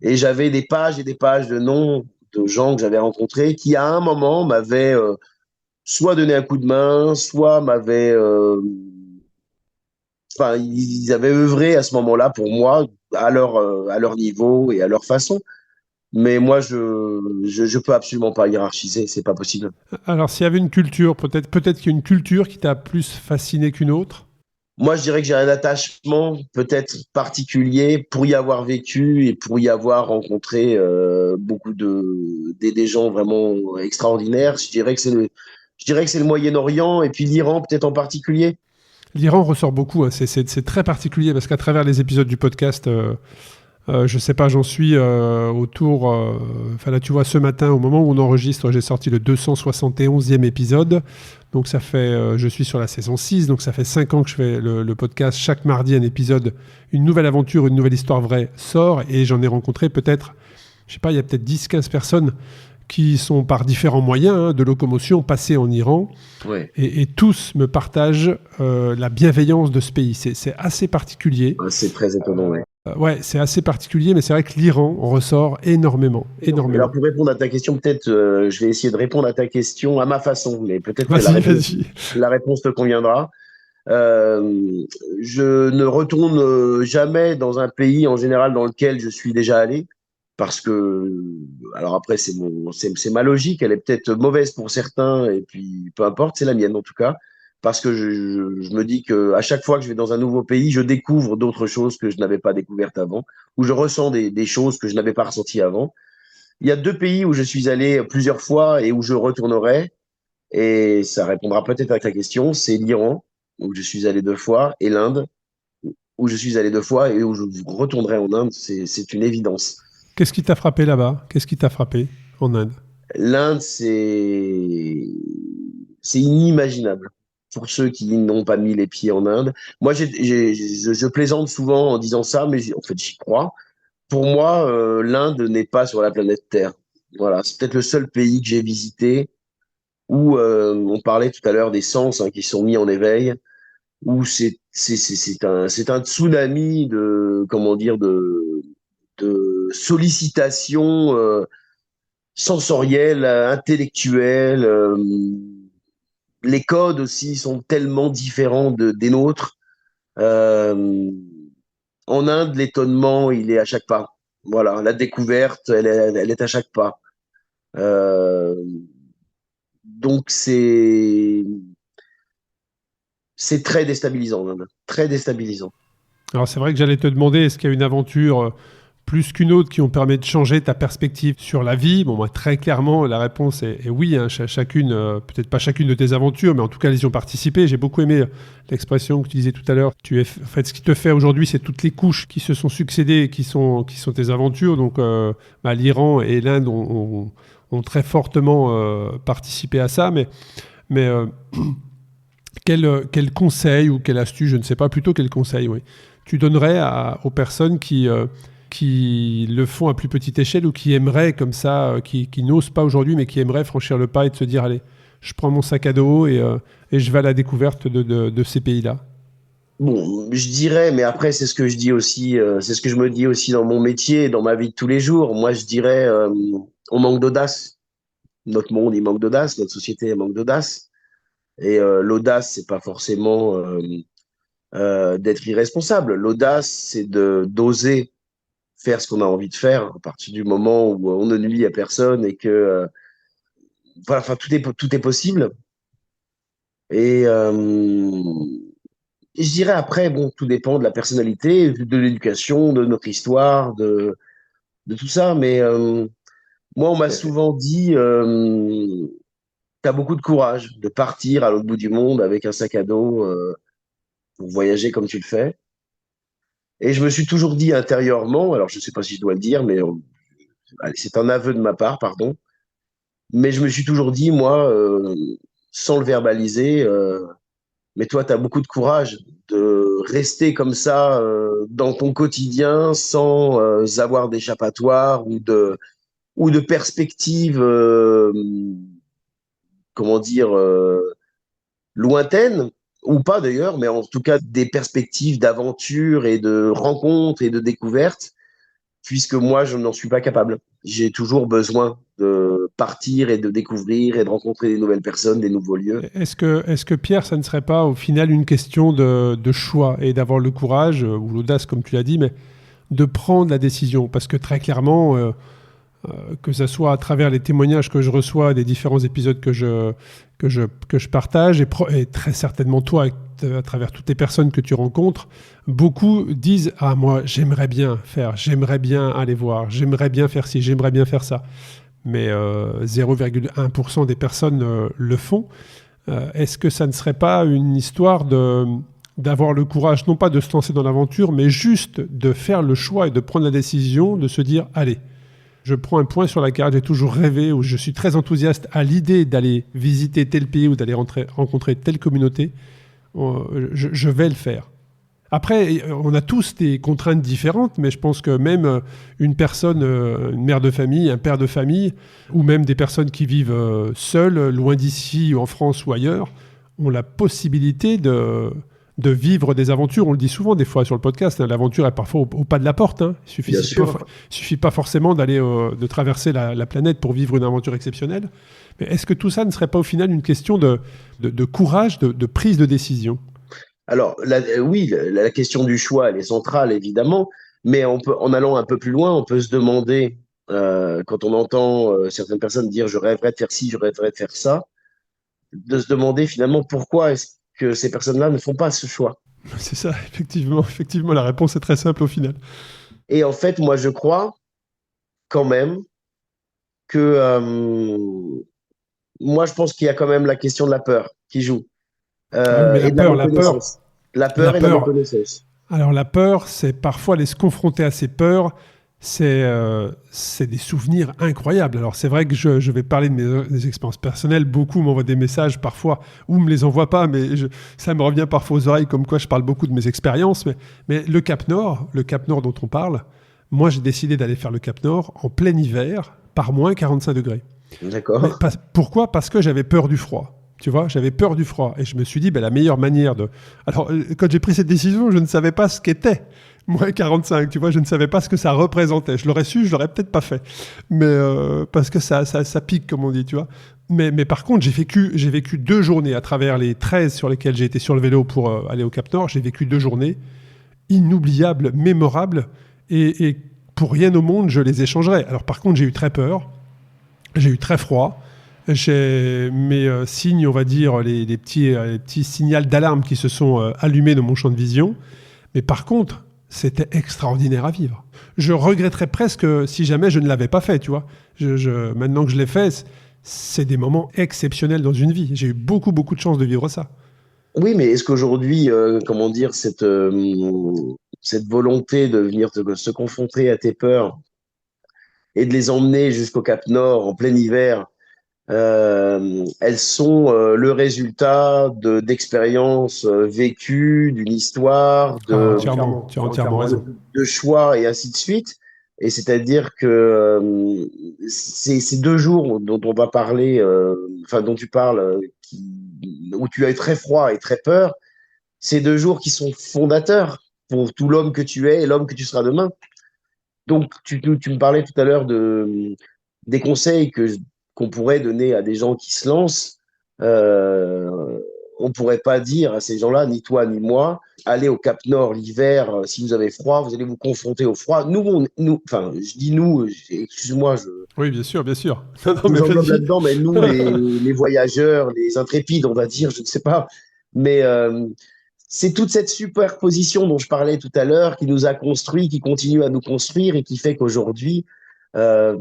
Et j'avais des pages et des pages de noms de gens que j'avais rencontrés qui, à un moment, m'avaient soit donné un coup de main, soit enfin, ils avaient œuvré à ce moment-là pour moi à leur niveau et à leur façon. Mais moi, je peux absolument pas hiérarchiser, c'est pas possible. Alors, s'il y avait une culture, peut-être qu'il y a une culture qui t'a plus fasciné qu'une autre. Moi, je dirais que j'ai un attachement peut-être particulier pour y avoir vécu et pour y avoir rencontré des gens vraiment extraordinaires. Je dirais que c'est le Moyen-Orient et puis l'Iran peut-être en particulier. L'Iran ressort beaucoup, hein. C'est très particulier parce qu'à travers les épisodes du podcast, je sais pas, j'en suis autour. Enfin là, tu vois, ce matin, au moment où on enregistre, j'ai sorti le 271e épisode. Donc ça fait, je suis sur la saison 6, donc ça fait 5 ans que je fais le podcast. Chaque mardi, un épisode, une nouvelle aventure, une nouvelle histoire vraie sort. Et j'en ai rencontré peut-être, je sais pas, il y a peut-être 10-15 personnes qui sont par différents moyens, hein, de locomotion passées en Iran. Ouais. Et tous me partagent la bienveillance de ce pays. C'est assez particulier. C'est très étonnant. Ouais. Ouais, c'est assez particulier, mais c'est vrai que l'Iran ressort énormément, énormément. Alors pour répondre à ta question, peut-être je vais essayer de répondre à ta question à ma façon, mais peut-être que Vas-y. la réponse te conviendra. Je ne retourne jamais dans un pays en général dans lequel je suis déjà allé parce que, alors après, c'est ma logique, elle est peut-être mauvaise pour certains et puis peu importe, c'est la mienne en tout cas, parce que je me dis que à chaque fois que je vais dans un nouveau pays, je découvre d'autres choses que je n'avais pas découvertes avant, ou je ressens des choses que je n'avais pas ressenties avant. Il y a deux pays où je suis allé plusieurs fois et où je retournerai, et ça répondra peut-être à ta question, c'est l'Iran, où je suis allé deux fois, et l'Inde, où je suis allé deux fois et où je retournerai en Inde, c'est une évidence. Qu'est-ce qui t'a frappé là-bas? Qu'est-ce qui t'a frappé en Inde? L'Inde, c'est inimaginable pour ceux qui n'ont pas mis les pieds en Inde. Moi, je plaisante souvent en disant ça, mais en fait, j'y crois. Pour moi, l'Inde n'est pas sur la planète Terre. Voilà, c'est peut-être le seul pays que j'ai visité où on parlait tout à l'heure des sens qui sont mis en éveil, où c'est un tsunami de comment dire de sollicitations sensorielles, intellectuelles. Les codes aussi sont tellement différents des nôtres. Euh, En Inde, l'étonnement, il est à chaque pas. Voilà, la découverte, elle est à chaque pas. Euh, donc c'est très déstabilisant, l'Inde. Très déstabilisant. Alors c'est vrai que j'allais te demander, est-ce qu'il y a une aventure plus qu'une autre qui ont permis de changer ta perspective sur la vie? Bon, moi, très clairement, la réponse est oui. Hein, chacune, peut-être pas chacune de tes aventures, mais en tout cas, elles y ont participé. J'ai beaucoup aimé l'expression que tu disais tout à l'heure. En fait, ce qui te fait aujourd'hui, c'est toutes les couches qui se sont succédées, qui sont tes aventures. Donc, l'Iran et l'Inde ont très fortement participé à ça. Mais quel conseil ou quelle astuce, je ne sais pas, plutôt quel conseil, oui, tu donnerais aux personnes qui le font à plus petite échelle ou qui aimeraient comme ça, qui n'osent pas aujourd'hui, mais qui aimeraient franchir le pas et de se dire, allez, je prends mon sac à dos et je vais à la découverte de ces pays-là? Bon, je dirais, mais après, c'est ce que je dis aussi, c'est ce que je me dis aussi dans mon métier, dans ma vie de tous les jours. Moi, je dirais, on manque d'audace. Notre monde, il manque d'audace. Notre société, elle manque d'audace. Et l'audace, c'est pas forcément d'être irresponsable. L'audace, c'est de d'oser faire ce qu'on a envie de faire à partir du moment où on ne nuit à personne et que voilà, enfin tout est possible. Et je dirais après, bon, tout dépend de la personnalité, de l'éducation, de notre histoire, de tout ça. Mais moi, on m'a souvent dit, t'as beaucoup de courage de partir à l'autre bout du monde avec un sac à dos pour voyager comme tu le fais. Et je me suis toujours dit intérieurement, alors je ne sais pas si je dois le dire, mais allez, c'est un aveu de ma part, pardon. Mais je me suis toujours dit, moi, sans le verbaliser, mais toi, tu as beaucoup de courage de rester comme ça dans ton quotidien sans avoir d'échappatoire ou de perspective, comment dire, lointaine, ou pas d'ailleurs, mais en tout cas des perspectives d'aventure et de rencontres et de découvertes, puisque moi, je n'en suis pas capable. J'ai toujours besoin de partir et de découvrir et de rencontrer des nouvelles personnes, des nouveaux lieux. Est-ce que Pierre, ça ne serait pas au final une question de choix et d'avoir le courage ou l'audace, comme tu l'as dit, mais de prendre la décision? Parce que très clairement, que ce soit à travers les témoignages que je reçois des différents épisodes que je partage, et très certainement toi, à travers toutes les personnes que tu rencontres, beaucoup disent « Ah, moi, j'aimerais bien aller voir, j'aimerais bien faire ci, j'aimerais bien faire ça ». Mais 0,1% des personnes le font. Est-ce que ça ne serait pas une histoire d'avoir le courage, non pas de se lancer dans l'aventure, mais juste de faire le choix et de prendre la décision, de se dire « Allez, je prends un point sur la carte, j'ai toujours rêvé, ou je suis très enthousiaste à l'idée d'aller visiter tel pays ou d'aller rencontrer telle communauté, je vais le faire ». Après, on a tous des contraintes différentes, mais je pense que même une personne, une mère de famille, un père de famille, ou même des personnes qui vivent seules, loin d'ici, en France ou ailleurs, ont la possibilité de vivre des aventures. On le dit souvent des fois sur le podcast, hein, l'aventure est parfois au pas de la porte. Hein. Il suffit pas forcément de traverser la planète pour vivre une aventure exceptionnelle. Mais est-ce que tout ça ne serait pas au final une question de courage, de prise de décision? Alors, oui, la question du choix, elle est centrale, évidemment, mais en allant un peu plus loin, on peut se demander, quand on entend certaines personnes dire je rêverais de faire ci, je rêverais de faire ça, de se demander finalement pourquoi est-ce que ces personnes-là ne font pas ce choix. C'est ça, effectivement, la réponse est très simple au final. Et en fait, moi, je crois quand même que moi, je pense qu'il y a quand même la question de la peur qui joue Ah oui, mais et de la méconnaissance. La la peur et la peur. méconnaissance. Alors la peur, c'est parfois aller se confronter à ses peurs. c'est des souvenirs incroyables. Alors c'est vrai que je vais parler de mes expériences personnelles. Beaucoup m'envoient des messages parfois ou me les envoient pas, mais ça me revient parfois aux oreilles comme quoi je parle beaucoup de mes expériences. Mais le Cap Nord dont on parle, moi j'ai décidé d'aller faire le Cap Nord en plein hiver par moins 45 degrés. D'accord. Pourquoi ? Parce que j'avais peur du froid. Tu vois, j'avais peur du froid. Et je me suis dit, la meilleure manière de... Alors, quand j'ai pris cette décision, je ne savais pas ce qu'était moins 45. Tu vois, je ne savais pas ce que ça représentait. Je l'aurais su, je l'aurais peut-être pas fait. Mais parce que ça pique, comme on dit, tu vois. Mais par contre, j'ai vécu 2 journées à travers les 13 sur lesquelles j'ai été sur le vélo pour aller au Cap Nord. J'ai vécu 2 journées inoubliables, mémorables. Et pour rien au monde, je les échangerais. Alors, par contre, j'ai eu très peur. J'ai eu très froid. J'ai mes signes, on va dire, les petits signaux d'alarme qui se sont allumés dans mon champ de vision. Mais par contre, c'était extraordinaire à vivre. Je regretterais presque si jamais je ne l'avais pas fait, tu vois. Maintenant que je l'ai fait, c'est des moments exceptionnels dans une vie. J'ai eu beaucoup, beaucoup de chance de vivre ça. Oui, mais est-ce qu'aujourd'hui, comment dire, cette volonté de venir se confronter à tes peurs et de les emmener jusqu'au Cap Nord en plein hiver, elles sont le résultat d'expériences vécues, d'une histoire, Ah, entièrement, tu as entièrement raison. de choix et ainsi de suite. Et c'est-à-dire que ces 2 jours dont on va parler, enfin dont tu parles, où tu as eu très froid et très peur, ces 2 jours qui sont fondateurs pour tout l'homme que tu es et l'homme que tu seras demain. Donc, tu me parlais tout à l'heure des conseils qu'on pourrait donner à des gens qui se lancent. On ne pourrait pas dire à ces gens-là, ni toi ni moi, allez au Cap Nord l'hiver, si vous avez froid, vous allez vous confronter au froid. Enfin, je dis nous, excuse-moi, Oui, bien sûr, bien sûr. Non, je mais nous englobe vas-y. là-dedans, mais nous, les voyageurs, les intrépides, on va dire, je ne sais pas. Mais c'est toute cette superposition dont je parlais tout à l'heure qui nous a construit, qui continue à nous construire et qui fait qu'aujourd'hui, euh,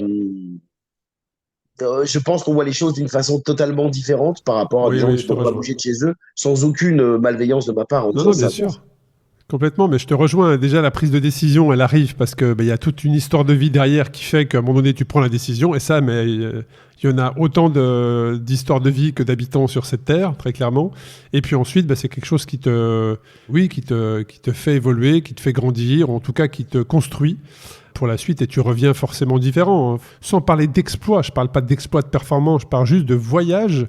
je pense qu'on voit les choses d'une façon totalement différente par rapport à des Oui, gens oui, qui je ne te peuvent pas rejoins. bouger de chez eux, sans aucune malveillance de ma part en Non, disant non, bien ça. sûr. Complètement, mais je te rejoins. Déjà, la prise de décision, elle arrive parce que y a toute une histoire de vie derrière qui fait qu'à un moment donné, tu prends la décision. Et ça, mais il y en a autant d'histoires de vie que d'habitants sur cette terre, très clairement. Et puis ensuite, c'est quelque chose qui te fait évoluer, qui te fait grandir, en tout cas qui te construit pour la suite. Et tu reviens forcément différent. Sans parler d'exploit, je parle pas d'exploit de performance, je parle juste de voyage.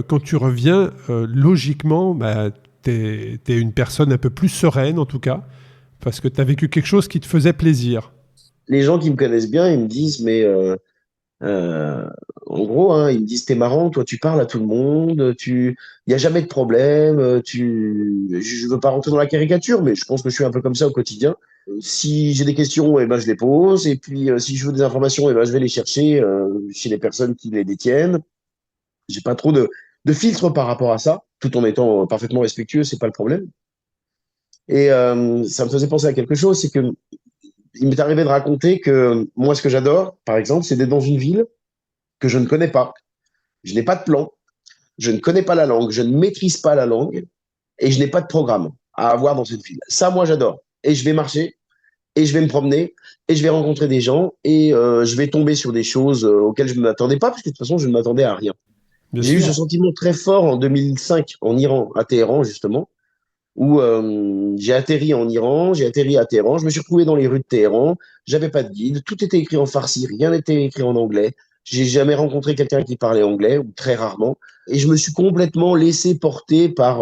Quand tu reviens, logiquement, t'es une personne un peu plus sereine, en tout cas, parce que tu as vécu quelque chose qui te faisait plaisir. Les gens qui me connaissent bien, ils me disent, mais en gros, hein, ils me disent, t'es marrant, toi tu parles à tout le monde, il n'y a jamais de problème, je veux pas rentrer dans la caricature, mais je pense que je suis un peu comme ça au quotidien. Si j'ai des questions, eh ben, je les pose, et puis si je veux des informations, eh ben, je vais les chercher chez les personnes qui les détiennent. J'ai pas trop de filtre par rapport à ça, tout en étant parfaitement respectueux, c'est pas le problème. Et ça me faisait penser à quelque chose, c'est que il m'est arrivé de raconter que moi, ce que j'adore, par exemple, c'est d'être dans une ville que je ne connais pas. Je n'ai pas de plan, je ne connais pas la langue, je ne maîtrise pas la langue et je n'ai pas de programme à avoir dans cette ville. Ça, moi, j'adore. Et je vais marcher et je vais me promener et je vais rencontrer des gens et je vais tomber sur des choses auxquelles je ne m'attendais pas parce que de toute façon, je ne m'attendais à rien. Bien J'ai eu sûr. ce sentiment très fort en 2005 en Iran, à Téhéran, justement, où j'ai atterri en Iran, j'ai atterri à Téhéran, je me suis retrouvé dans les rues de Téhéran, j'avais pas de guide, tout était écrit en farsi, rien n'était écrit en anglais. J'ai jamais rencontré quelqu'un qui parlait anglais, ou très rarement, et je me suis complètement laissé porter par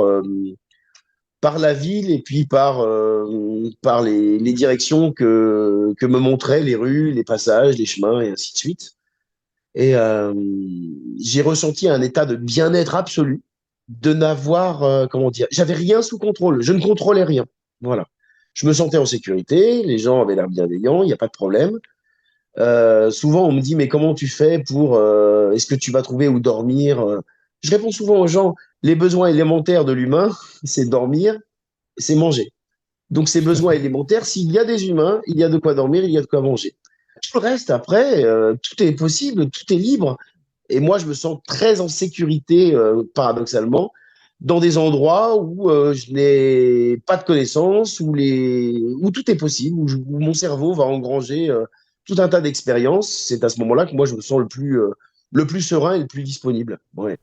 la ville et puis par les directions que me montraient les rues, les passages, les chemins et ainsi de suite. Et j'ai ressenti un état de bien-être absolu, de n'avoir, comment dire, j'avais rien sous contrôle, je ne contrôlais rien. Voilà. Je me sentais en sécurité, les gens avaient l'air bienveillants, il n'y a pas de problème. Souvent, on me dit, mais comment tu fais pour, est-ce que tu vas trouver où dormir? Je réponds souvent aux gens, les besoins élémentaires de l'humain, c'est dormir, c'est manger. Donc, ces Tout à besoins fait. élémentaires, s'il y a des humains, il y a de quoi dormir, il y a de quoi manger. Tout le reste, après, tout est possible, tout est libre. Et moi, je me sens très en sécurité, paradoxalement, dans des endroits où je n'ai pas de connaissances, où tout est possible, où mon cerveau va engranger tout un tas d'expériences. C'est à ce moment-là que moi, je me sens le plus serein et le plus disponible. Ouais.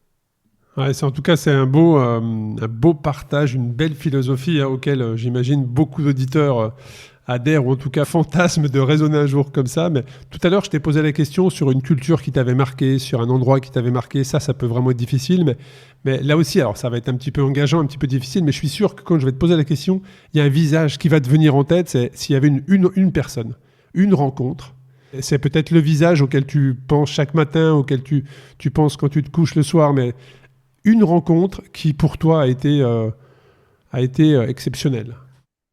Ouais, en tout cas, c'est un beau partage, une belle philosophie auquel j'imagine beaucoup d'auditeurs adhèrent, ou en tout cas fantasment de raisonner un jour comme ça. Mais tout à l'heure, je t'ai posé la question sur une culture qui t'avait marqué, sur un endroit qui t'avait marqué. Ça peut vraiment être difficile. Mais là aussi, alors ça va être un petit peu engageant, un petit peu difficile, mais je suis sûr que quand je vais te poser la question, il y a un visage qui va te venir en tête. C'est s'il y avait une personne, une rencontre. C'est peut-être le visage auquel tu penses chaque matin, auquel tu penses quand tu te couches le soir, mais une rencontre qui, pour toi, a été exceptionnelle.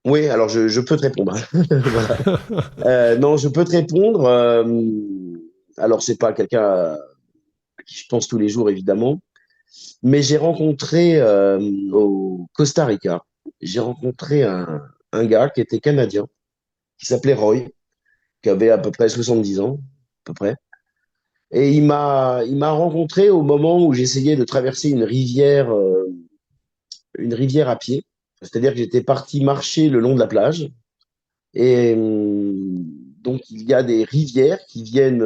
Oui, alors je peux te répondre. Voilà. Non, je peux te répondre. Alors, c'est pas quelqu'un à qui je pense tous les jours, évidemment, mais j'ai rencontré au Costa Rica, j'ai rencontré un gars qui était canadien, qui s'appelait Roy, qui avait à peu près 70 ans, à peu près. Et il m'a rencontré au moment où j'essayais de traverser une rivière à pied. C'est-à-dire que j'étais parti marcher le long de la plage. Et donc, il y a des rivières qui viennent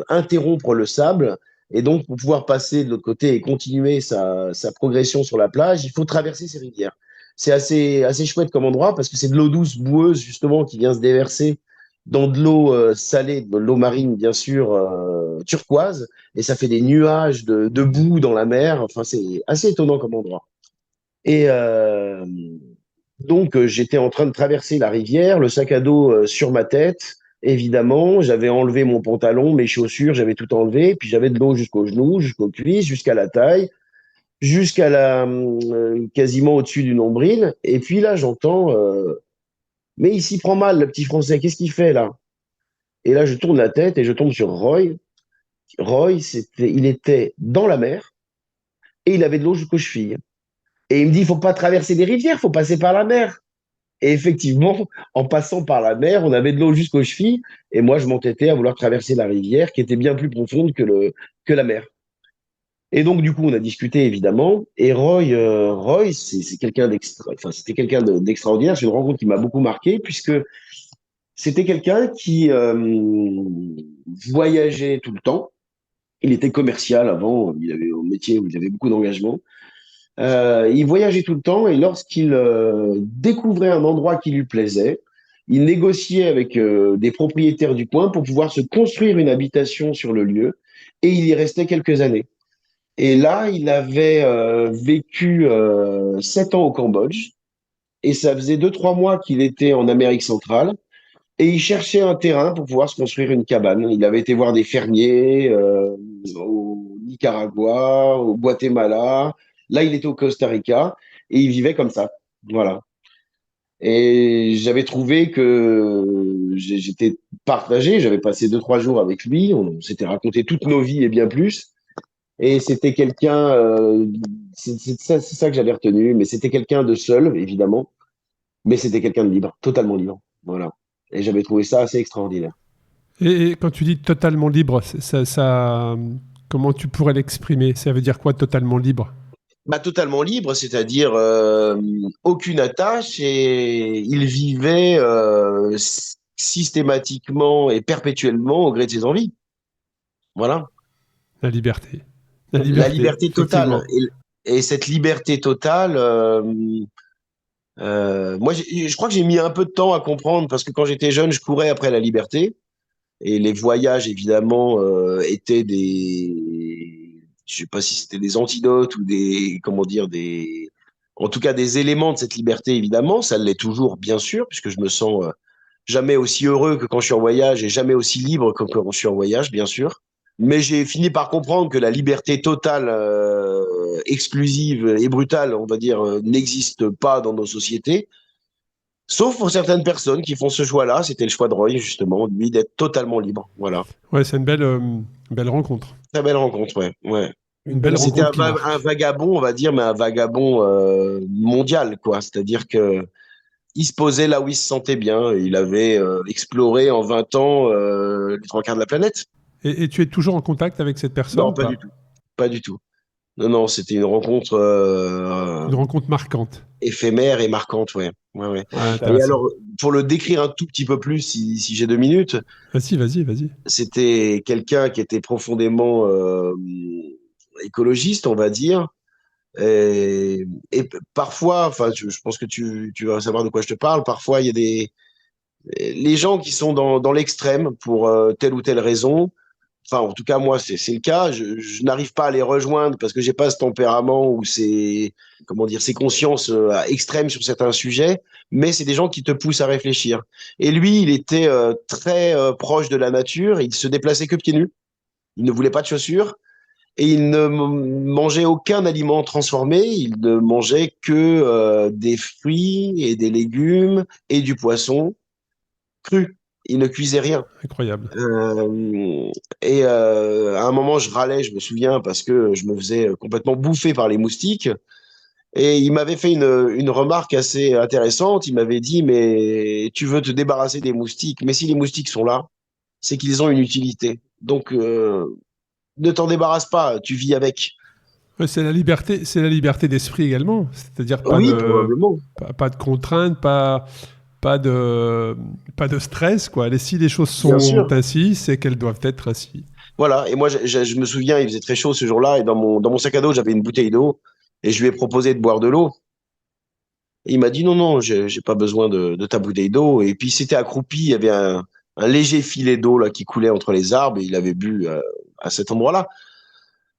interrompre le sable. Et donc, pour pouvoir passer de l'autre côté et continuer sa progression sur la plage, il faut traverser ces rivières. C'est assez chouette comme endroit parce que c'est de l'eau douce, boueuse, justement, qui vient se déverser dans de l'eau salée, de l'eau marine, bien sûr, turquoise. Et ça fait des nuages de boue dans la mer. Enfin, c'est assez étonnant comme endroit. Et donc, j'étais en train de traverser la rivière, le sac à dos sur ma tête, évidemment. J'avais enlevé mon pantalon, mes chaussures, j'avais tout enlevé. Puis j'avais de l'eau jusqu'aux genoux, jusqu'aux cuisses, jusqu'à la taille, jusqu'à quasiment au-dessus du nombril. Et puis là, j'entends, mais il s'y prend mal, le petit Français. Qu'est-ce qu'il fait là? Et là, je tourne la tête et je tombe sur Roy. Roy, il était dans la mer et il avait de l'eau jusqu'aux chevilles. Et il me dit, il faut pas traverser des rivières, faut passer par la mer. Et effectivement, en passant par la mer, on avait de l'eau jusqu'aux chevilles. Et moi, je m'entêtais à vouloir traverser la rivière qui était bien plus profonde que la mer. Et donc, du coup, on a discuté évidemment. Et Roy, c'est quelqu'un c'était quelqu'un d'extraordinaire. C'est une rencontre qui m'a beaucoup marqué puisque c'était quelqu'un qui voyageait tout le temps. Il était commercial avant. Il avait un métier où il avait beaucoup d'engagement. Il voyageait tout le temps et lorsqu'il découvrait un endroit qui lui plaisait, il négociait avec des propriétaires du coin pour pouvoir se construire une habitation sur le lieu et il y restait quelques années. Et là, il avait vécu 7 ans au Cambodge et ça faisait 2, 3 mois qu'il était en Amérique centrale et il cherchait un terrain pour pouvoir se construire une cabane. Il avait été voir des fermiers au Nicaragua, au Guatemala. Là, il était au Costa Rica et il vivait comme ça. Voilà. Et j'avais trouvé que j'étais partagé. J'avais passé 2, 3 jours avec lui. On s'était raconté toutes nos vies et bien plus. Et c'était quelqu'un, c'est ça que j'avais retenu, mais c'était quelqu'un de seul, évidemment, mais c'était quelqu'un de libre, totalement libre. Voilà. Et j'avais trouvé ça assez extraordinaire. Et quand tu dis totalement libre, comment tu pourrais l'exprimer? Ça veut dire quoi totalement libre? Bah, totalement libre, c'est-à-dire aucune attache et il vivait systématiquement et perpétuellement au gré de ses envies. Voilà. La liberté. La La liberté, liberté totale. effectivement. Et cette liberté totale, moi, je crois que j'ai mis un peu de temps à comprendre parce que quand j'étais jeune, je courais après la liberté. Et les voyages, évidemment, étaient je sais pas si c'était des antidotes ou comment dire, en tout cas des éléments de cette liberté, évidemment. Ça l'est toujours, bien sûr, puisque je me sens jamais aussi heureux que quand je suis en voyage et jamais aussi libre que quand je suis en voyage, bien sûr. Mais j'ai fini par comprendre que la liberté totale, exclusive et brutale, on va dire, n'existe pas dans nos sociétés. Sauf pour certaines personnes qui font ce choix-là. C'était le choix de Roy, justement, lui, d'être totalement libre. Voilà. Ouais, c'est une belle rencontre. Très belle rencontre, ouais. Ouais. Une belle C'était rencontre qui un marque. vagabond, on va dire, mais un vagabond mondial, quoi. C'est-à-dire que il se posait là où il se sentait bien. Il avait exploré en 20 ans les 3 quarts de la planète. Et tu es toujours en contact avec cette personne Non, ou pas pas? du tout. Pas du tout. Non, non, c'était une rencontre Une rencontre marquante. éphémère et marquante, ouais. Ouais, ouais. Ouais, Et intéressant. alors, pour le décrire un tout petit peu plus, si j'ai 2 minutes, Vas-y, vas-y, vas-y. c'était quelqu'un qui était profondément écologiste, on va dire. Et parfois, enfin, je pense que tu vas savoir de quoi je te parle. Parfois, il y a les gens qui sont dans l'extrême pour telle ou telle raison. Enfin, en tout cas, moi, c'est le cas. Je n'arrive pas à les rejoindre parce que j'ai pas ce tempérament ou comment dire, ces consciences extrêmes sur certains sujets. Mais c'est des gens qui te poussent à réfléchir. Et lui, il était très proche de la nature. Il se déplaçait que pieds nus. Il ne voulait pas de chaussures et il ne mangeait aucun aliment transformé. Il ne mangeait que des fruits et des légumes et du poisson cru. Il ne cuisait rien. Incroyable. À un moment, je râlais, je me souviens, parce que je me faisais complètement bouffer par les moustiques. Et il m'avait fait une remarque assez intéressante. Il m'avait dit, mais tu veux te débarrasser des moustiques, mais si les moustiques sont là, c'est qu'ils ont une utilité. Donc, ne t'en débarrasse pas, tu vis avec. Ouais, c'est la liberté d'esprit également. C'est-à-dire Oui, probablement. pas de contraintes, pas de stress, quoi. Et si les choses Bien sont sûr. ainsi, c'est qu'elles doivent être ainsi. Voilà. Et moi, je me souviens, il faisait très chaud ce jour-là, et dans mon sac à dos, j'avais une bouteille d'eau, et je lui ai proposé de boire de l'eau. Et il m'a dit non, non, j'ai pas besoin de ta bouteille d'eau. Et puis il s'était accroupi, il y avait un léger filet d'eau là qui coulait entre les arbres et il avait bu à cet endroit-là.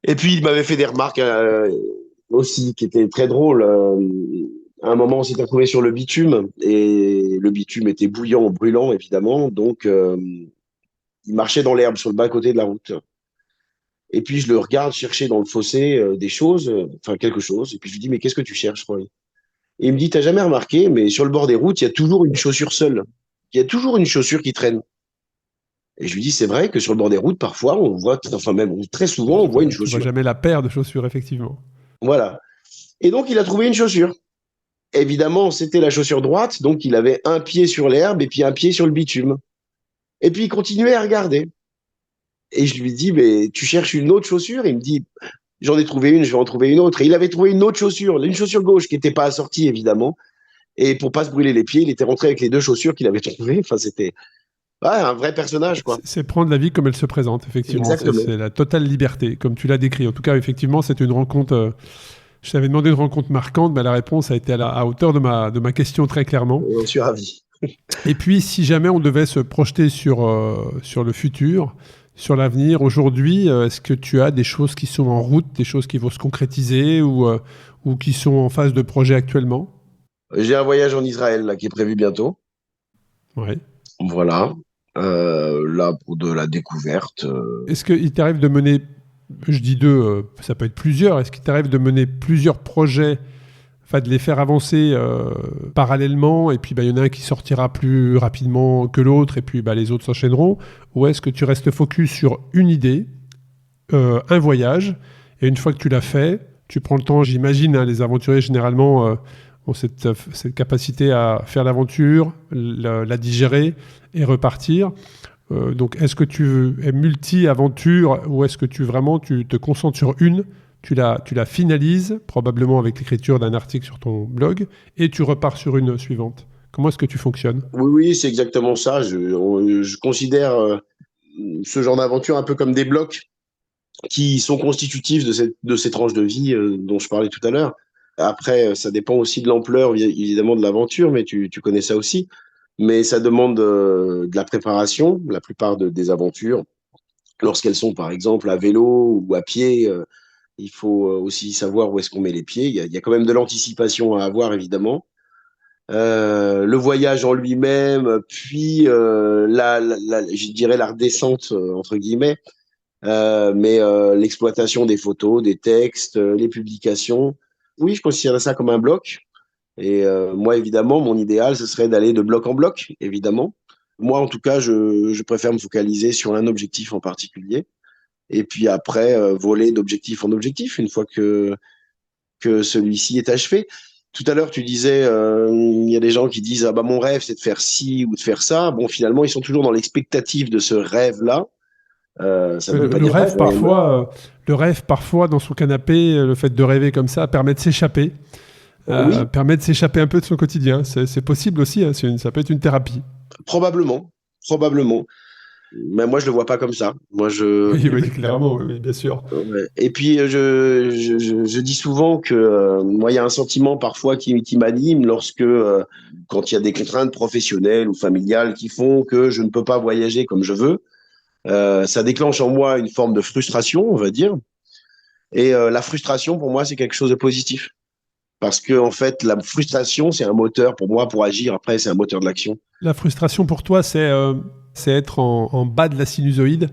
Et puis il m'avait fait des remarques aussi qui étaient très drôles. À un moment, on s'était retrouvé sur le bitume et le bitume était bouillant, brûlant évidemment. Donc il marchait dans l'herbe sur le bas-côté de la route. Et puis je le regarde chercher dans le fossé des choses, enfin quelque chose. Et puis je lui dis mais qu'est-ce que tu cherches, Roy? Et il me dit, t'as jamais remarqué, mais sur le bord des routes, il y a toujours une chaussure seule. Il y a toujours une chaussure qui traîne. Et je lui dis, c'est vrai que sur le bord des routes, parfois, on voit, enfin même très souvent, on voit une Tu vois chaussure. jamais la paire de chaussures, effectivement. Voilà. Et donc, il a trouvé une chaussure. Évidemment, c'était la chaussure droite, donc il avait un pied sur l'herbe et puis un pied sur le bitume. Et puis, il continuait à regarder. Et je lui dis, mais tu cherches une autre chaussure? Il me dit, j'en ai trouvé une, je vais en trouver une autre. Et il avait trouvé une chaussure gauche qui n'était pas assortie, évidemment. Et pour pas se brûler les pieds, il était rentré avec les deux chaussures qu'il avait trouvées. Enfin, c'était un vrai personnage, quoi. C'est prendre la vie comme elle se présente, effectivement. Exactement. C'est la totale liberté, comme tu l'as décrit. En tout cas, effectivement, c'est une rencontre. Je t'avais demandé une rencontre marquante, mais la réponse a été à hauteur de ma question très clairement. J'en suis ravi. Et puis, si jamais on devait se projeter sur le futur, sur l'avenir, aujourd'hui, est-ce que tu as des choses qui sont en route, des choses qui vont se concrétiser ou qui sont en phase de projet actuellement? J'ai un voyage en Israël là, qui est prévu bientôt. Ouais. Voilà. Là, pour de la découverte. Est-ce qu'il t'arrive de mener, je dis deux, ça peut être plusieurs, est-ce qu'il t'arrive de mener plusieurs projets, enfin de les faire avancer parallèlement, et puis il y en a un qui sortira plus rapidement que l'autre, et puis les autres s'enchaîneront, ou est-ce que tu restes focus sur une idée, un voyage, et une fois que tu l'as fait, tu prends le temps, j'imagine, hein, les aventuriers généralement ont cette capacité à faire l'aventure, la digérer et repartir. Donc, est-ce que tu es multi-aventure ou est-ce que tu te concentres sur une, tu la finalises, probablement avec l'écriture d'un article sur ton blog, et tu repars sur une suivante? Comment est-ce que tu fonctionnes? Oui, oui, c'est exactement ça. Je considère ce genre d'aventure un peu comme des blocs qui sont constitutifs de ces tranches de vie dont je parlais tout à l'heure. Après, ça dépend aussi de l'ampleur, évidemment, de l'aventure, mais tu connais ça aussi. Mais ça demande de la préparation, la plupart des aventures. Lorsqu'elles sont, par exemple, à vélo ou à pied, il faut aussi savoir où est-ce qu'on met les pieds. Il y a quand même de l'anticipation à avoir, évidemment. Le voyage en lui-même, puis je dirais la redescente, entre guillemets, mais l'exploitation des photos, des textes, les publications. Oui, je considère ça comme un bloc. Et moi, évidemment, mon idéal, ce serait d'aller de bloc en bloc, évidemment. Moi, en tout cas, je préfère me focaliser sur un objectif en particulier. Et puis après, voler d'objectif en objectif, une fois que celui-ci est achevé. Tout à l'heure, tu disais, il y a des gens qui disent, ah bah mon rêve, c'est de faire ci ou de faire ça. Bon, finalement, ils sont toujours dans l'expectative de ce rêve-là. Ça ne veut pas Le dire rêve, qu'on est mort. le rêve, parfois, dans son canapé, le fait de rêver comme ça, permet de s'échapper. Oui, Permet de s'échapper un peu de son quotidien. C'est possible aussi, hein, ça peut être une thérapie. probablement. Probablement. Mais moi, je le vois pas comme ça. Moi, je. Oui, oui, clairement, oui, oui, bien sûr. Ouais. Et puis, je dis souvent que moi, il y a un sentiment parfois qui m'anime lorsque, quand il y a des contraintes professionnelles ou familiales qui font que je ne peux pas voyager comme je veux, ça déclenche en moi une forme de frustration, on va dire. Et la frustration, pour moi, c'est quelque chose de positif. Parce que, en fait, la frustration, c'est un moteur pour moi pour agir. Après, c'est un moteur de l'action. La frustration pour toi, c'est être en bas de la sinusoïde.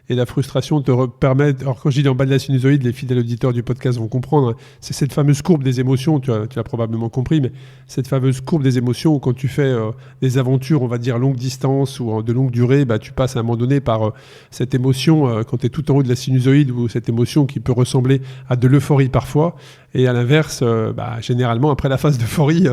Et la frustration permet. Alors, quand je dis en bas de la sinusoïde, les fidèles auditeurs du podcast vont comprendre. Hein, c'est cette fameuse courbe des émotions, tu as probablement compris, mais cette fameuse courbe des émotions où, quand tu fais des aventures, on va dire longue distance ou de longue durée, bah, tu passes à un moment donné par cette émotion, quand tu es tout en haut de la sinusoïde, ou cette émotion qui peut ressembler à de l'euphorie parfois. Et à l'inverse, généralement, après la phase d'euphorie,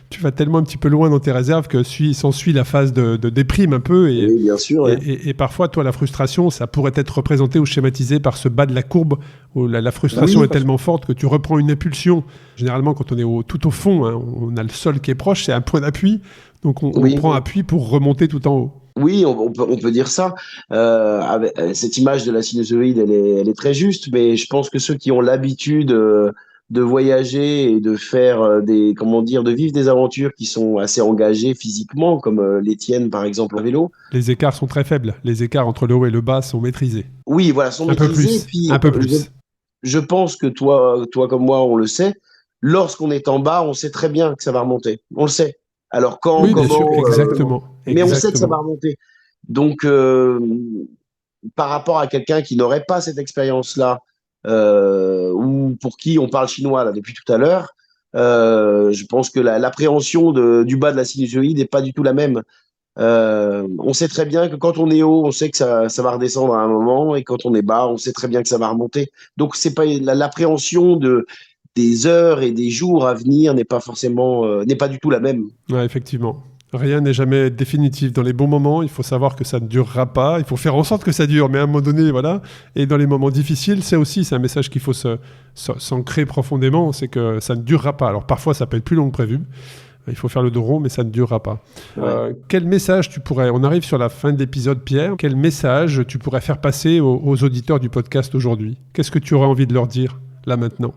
tu vas tellement un petit peu loin dans tes réserves que s'ensuit la phase de déprime un peu. Oui, bien sûr. Ouais. Et parfois, toi, la frustration, ça pourrait être représenté ou schématisé par ce bas de la courbe où la frustration est tellement forte que tu reprends une impulsion. Généralement, quand on est tout au fond, hein, on a le sol qui est proche, c'est un point d'appui. Donc, on prend appui pour remonter tout en haut. Oui, on peut dire ça. Cette image de la sinusoïde, elle est très juste, mais je pense que ceux qui ont l'habitude de voyager et de faire de vivre des aventures qui sont assez engagées physiquement, comme les tiennes par exemple à vélo. Les écarts sont très faibles. Les écarts entre le haut et le bas sont maîtrisés. Oui, voilà, sont maîtrisés. Un peu plus. Je pense que toi comme moi, on le sait. Lorsqu'on est en bas, on sait très bien que ça va remonter. On le sait. Alors quand, oui, bien comment, sûr, exactement. mais on sait que ça va remonter. Donc, par rapport à quelqu'un qui n'aurait pas cette expérience-là, ou pour qui on parle chinois là, depuis tout à l'heure, je pense que l'appréhension du bas de la sinusoïde n'est pas du tout la même. On sait très bien que quand on est haut, on sait que ça va redescendre à un moment, et quand on est bas, on sait très bien que ça va remonter. Donc, c'est pas l'appréhension des heures et des jours à venir n'est pas du tout la même. Ouais, effectivement. Rien n'est jamais définitif. Dans les bons moments, il faut savoir que ça ne durera pas. Il faut faire en sorte que ça dure, mais à un moment donné, voilà. Et dans les moments difficiles, c'est un message qu'il faut s'ancrer profondément, c'est que ça ne durera pas. Alors parfois, ça peut être plus long que prévu. Il faut faire le dos rond, mais ça ne durera pas. Ouais. Quel message on arrive sur la fin de l'épisode, Pierre. Quel message tu pourrais faire passer aux auditeurs du podcast aujourd'hui ? Qu'est-ce que tu aurais envie de leur dire, là, maintenant ?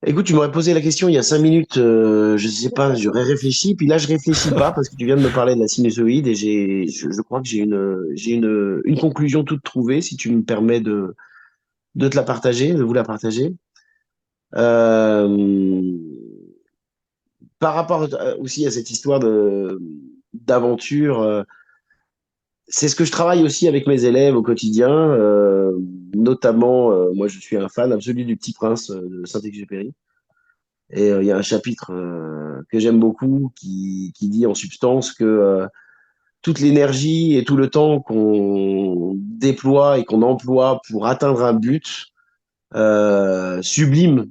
Écoute, tu m'aurais posé la question il y a 5 minutes, je sais pas, j'aurais réfléchi, puis là je réfléchis pas parce que tu viens de me parler de la sinusoïde et je crois que j'ai une conclusion toute trouvée, si tu me permets de te la partager, de vous la partager. Euh, Par rapport aussi à cette histoire d'aventure, c'est ce que je travaille aussi avec mes élèves au quotidien, notamment, moi je suis un fan absolu du Petit Prince de Saint-Exupéry. Et il y a un chapitre que j'aime beaucoup qui dit en substance que toute l'énergie et tout le temps qu'on déploie et qu'on emploie pour atteindre un but sublime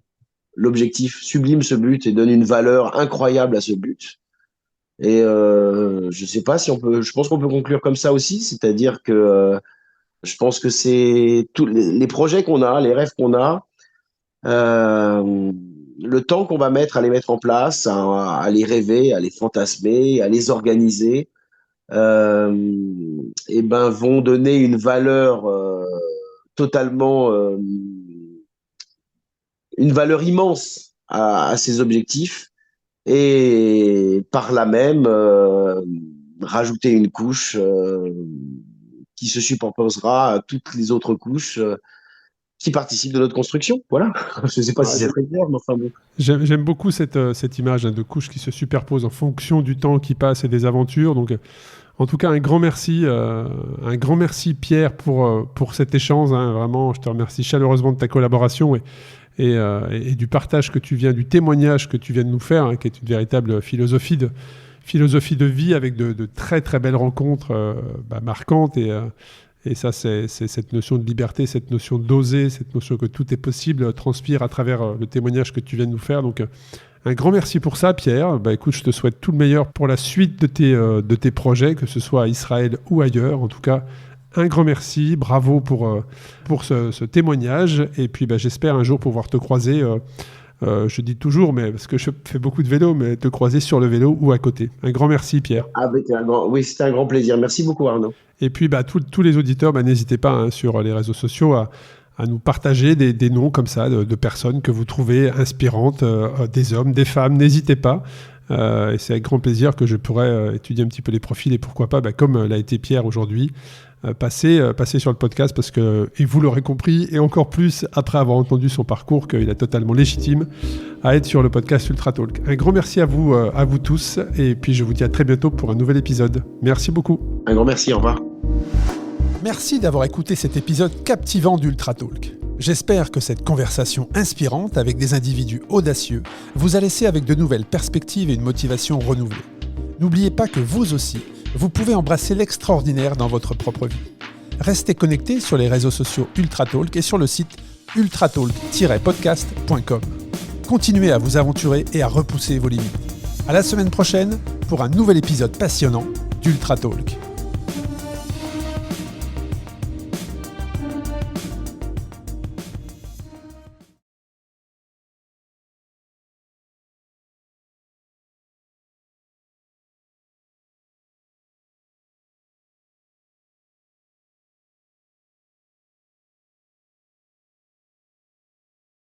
l'objectif, sublime ce but et donne une valeur incroyable à ce but. Et je sais pas si je pense qu'on peut conclure comme ça aussi, c'est-à-dire que je pense que c'est tous les projets qu'on a, les rêves qu'on a. Euh, le temps qu'on va mettre à les mettre en place, à les rêver, à les fantasmer, à les organiser, et ben vont donner une valeur totalement, une valeur immense à ces objectifs, et par là même rajouter une couche qui se superposera à toutes les autres couches qui participent de notre construction. Voilà. Je ne sais pas si c'est très clair, mais enfin bon. J'aime beaucoup cette image de couches qui se superposent en fonction du temps qui passe et des aventures. Donc, en tout cas, un grand merci Pierre pour cet échange. Hein. Vraiment, je te remercie chaleureusement de ta collaboration et du partage du témoignage que tu viens de nous faire, hein, qui est une véritable philosophie de vie avec de très très belles rencontres marquantes et ça, c'est cette notion de liberté, cette notion d'oser, cette notion que tout est possible transpire à travers le témoignage que tu viens de nous faire. Donc, un grand merci pour ça, Pierre. Écoute, je te souhaite tout le meilleur pour la suite de tes projets, que ce soit à Israël ou ailleurs. En tout cas, Un grand merci, bravo pour ce témoignage. Et puis j'espère un jour pouvoir te croiser, je dis toujours, mais parce que je fais beaucoup de vélo, mais te croiser sur le vélo ou à côté. Un grand merci, Pierre. Oui, c'était un grand plaisir. Merci beaucoup, Arnaud. Et puis tous les auditeurs, n'hésitez pas sur les réseaux sociaux à nous partager des noms comme ça de personnes que vous trouvez inspirantes, des hommes, des femmes. N'hésitez pas. Et c'est avec grand plaisir que je pourrais étudier un petit peu les profils et pourquoi pas, comme l'a été Pierre aujourd'hui, passer sur le podcast parce que, et vous l'aurez compris, et encore plus après avoir entendu son parcours, qu'il est totalement légitime à être sur le podcast Ultra Talk. Un grand merci à vous tous, et puis je vous dis à très bientôt pour un nouvel épisode. Merci beaucoup. Un grand merci, au revoir. Merci d'avoir écouté cet épisode captivant d'Ultra Talk. J'espère que cette conversation inspirante avec des individus audacieux vous a laissé avec de nouvelles perspectives et une motivation renouvelée. N'oubliez pas que vous aussi, vous pouvez embrasser l'extraordinaire dans votre propre vie. Restez connectés sur les réseaux sociaux Ultra Talk et sur le site ultratalk-podcast.com. Continuez à vous aventurer et à repousser vos limites. À la semaine prochaine pour un nouvel épisode passionnant d'Ultra Talk.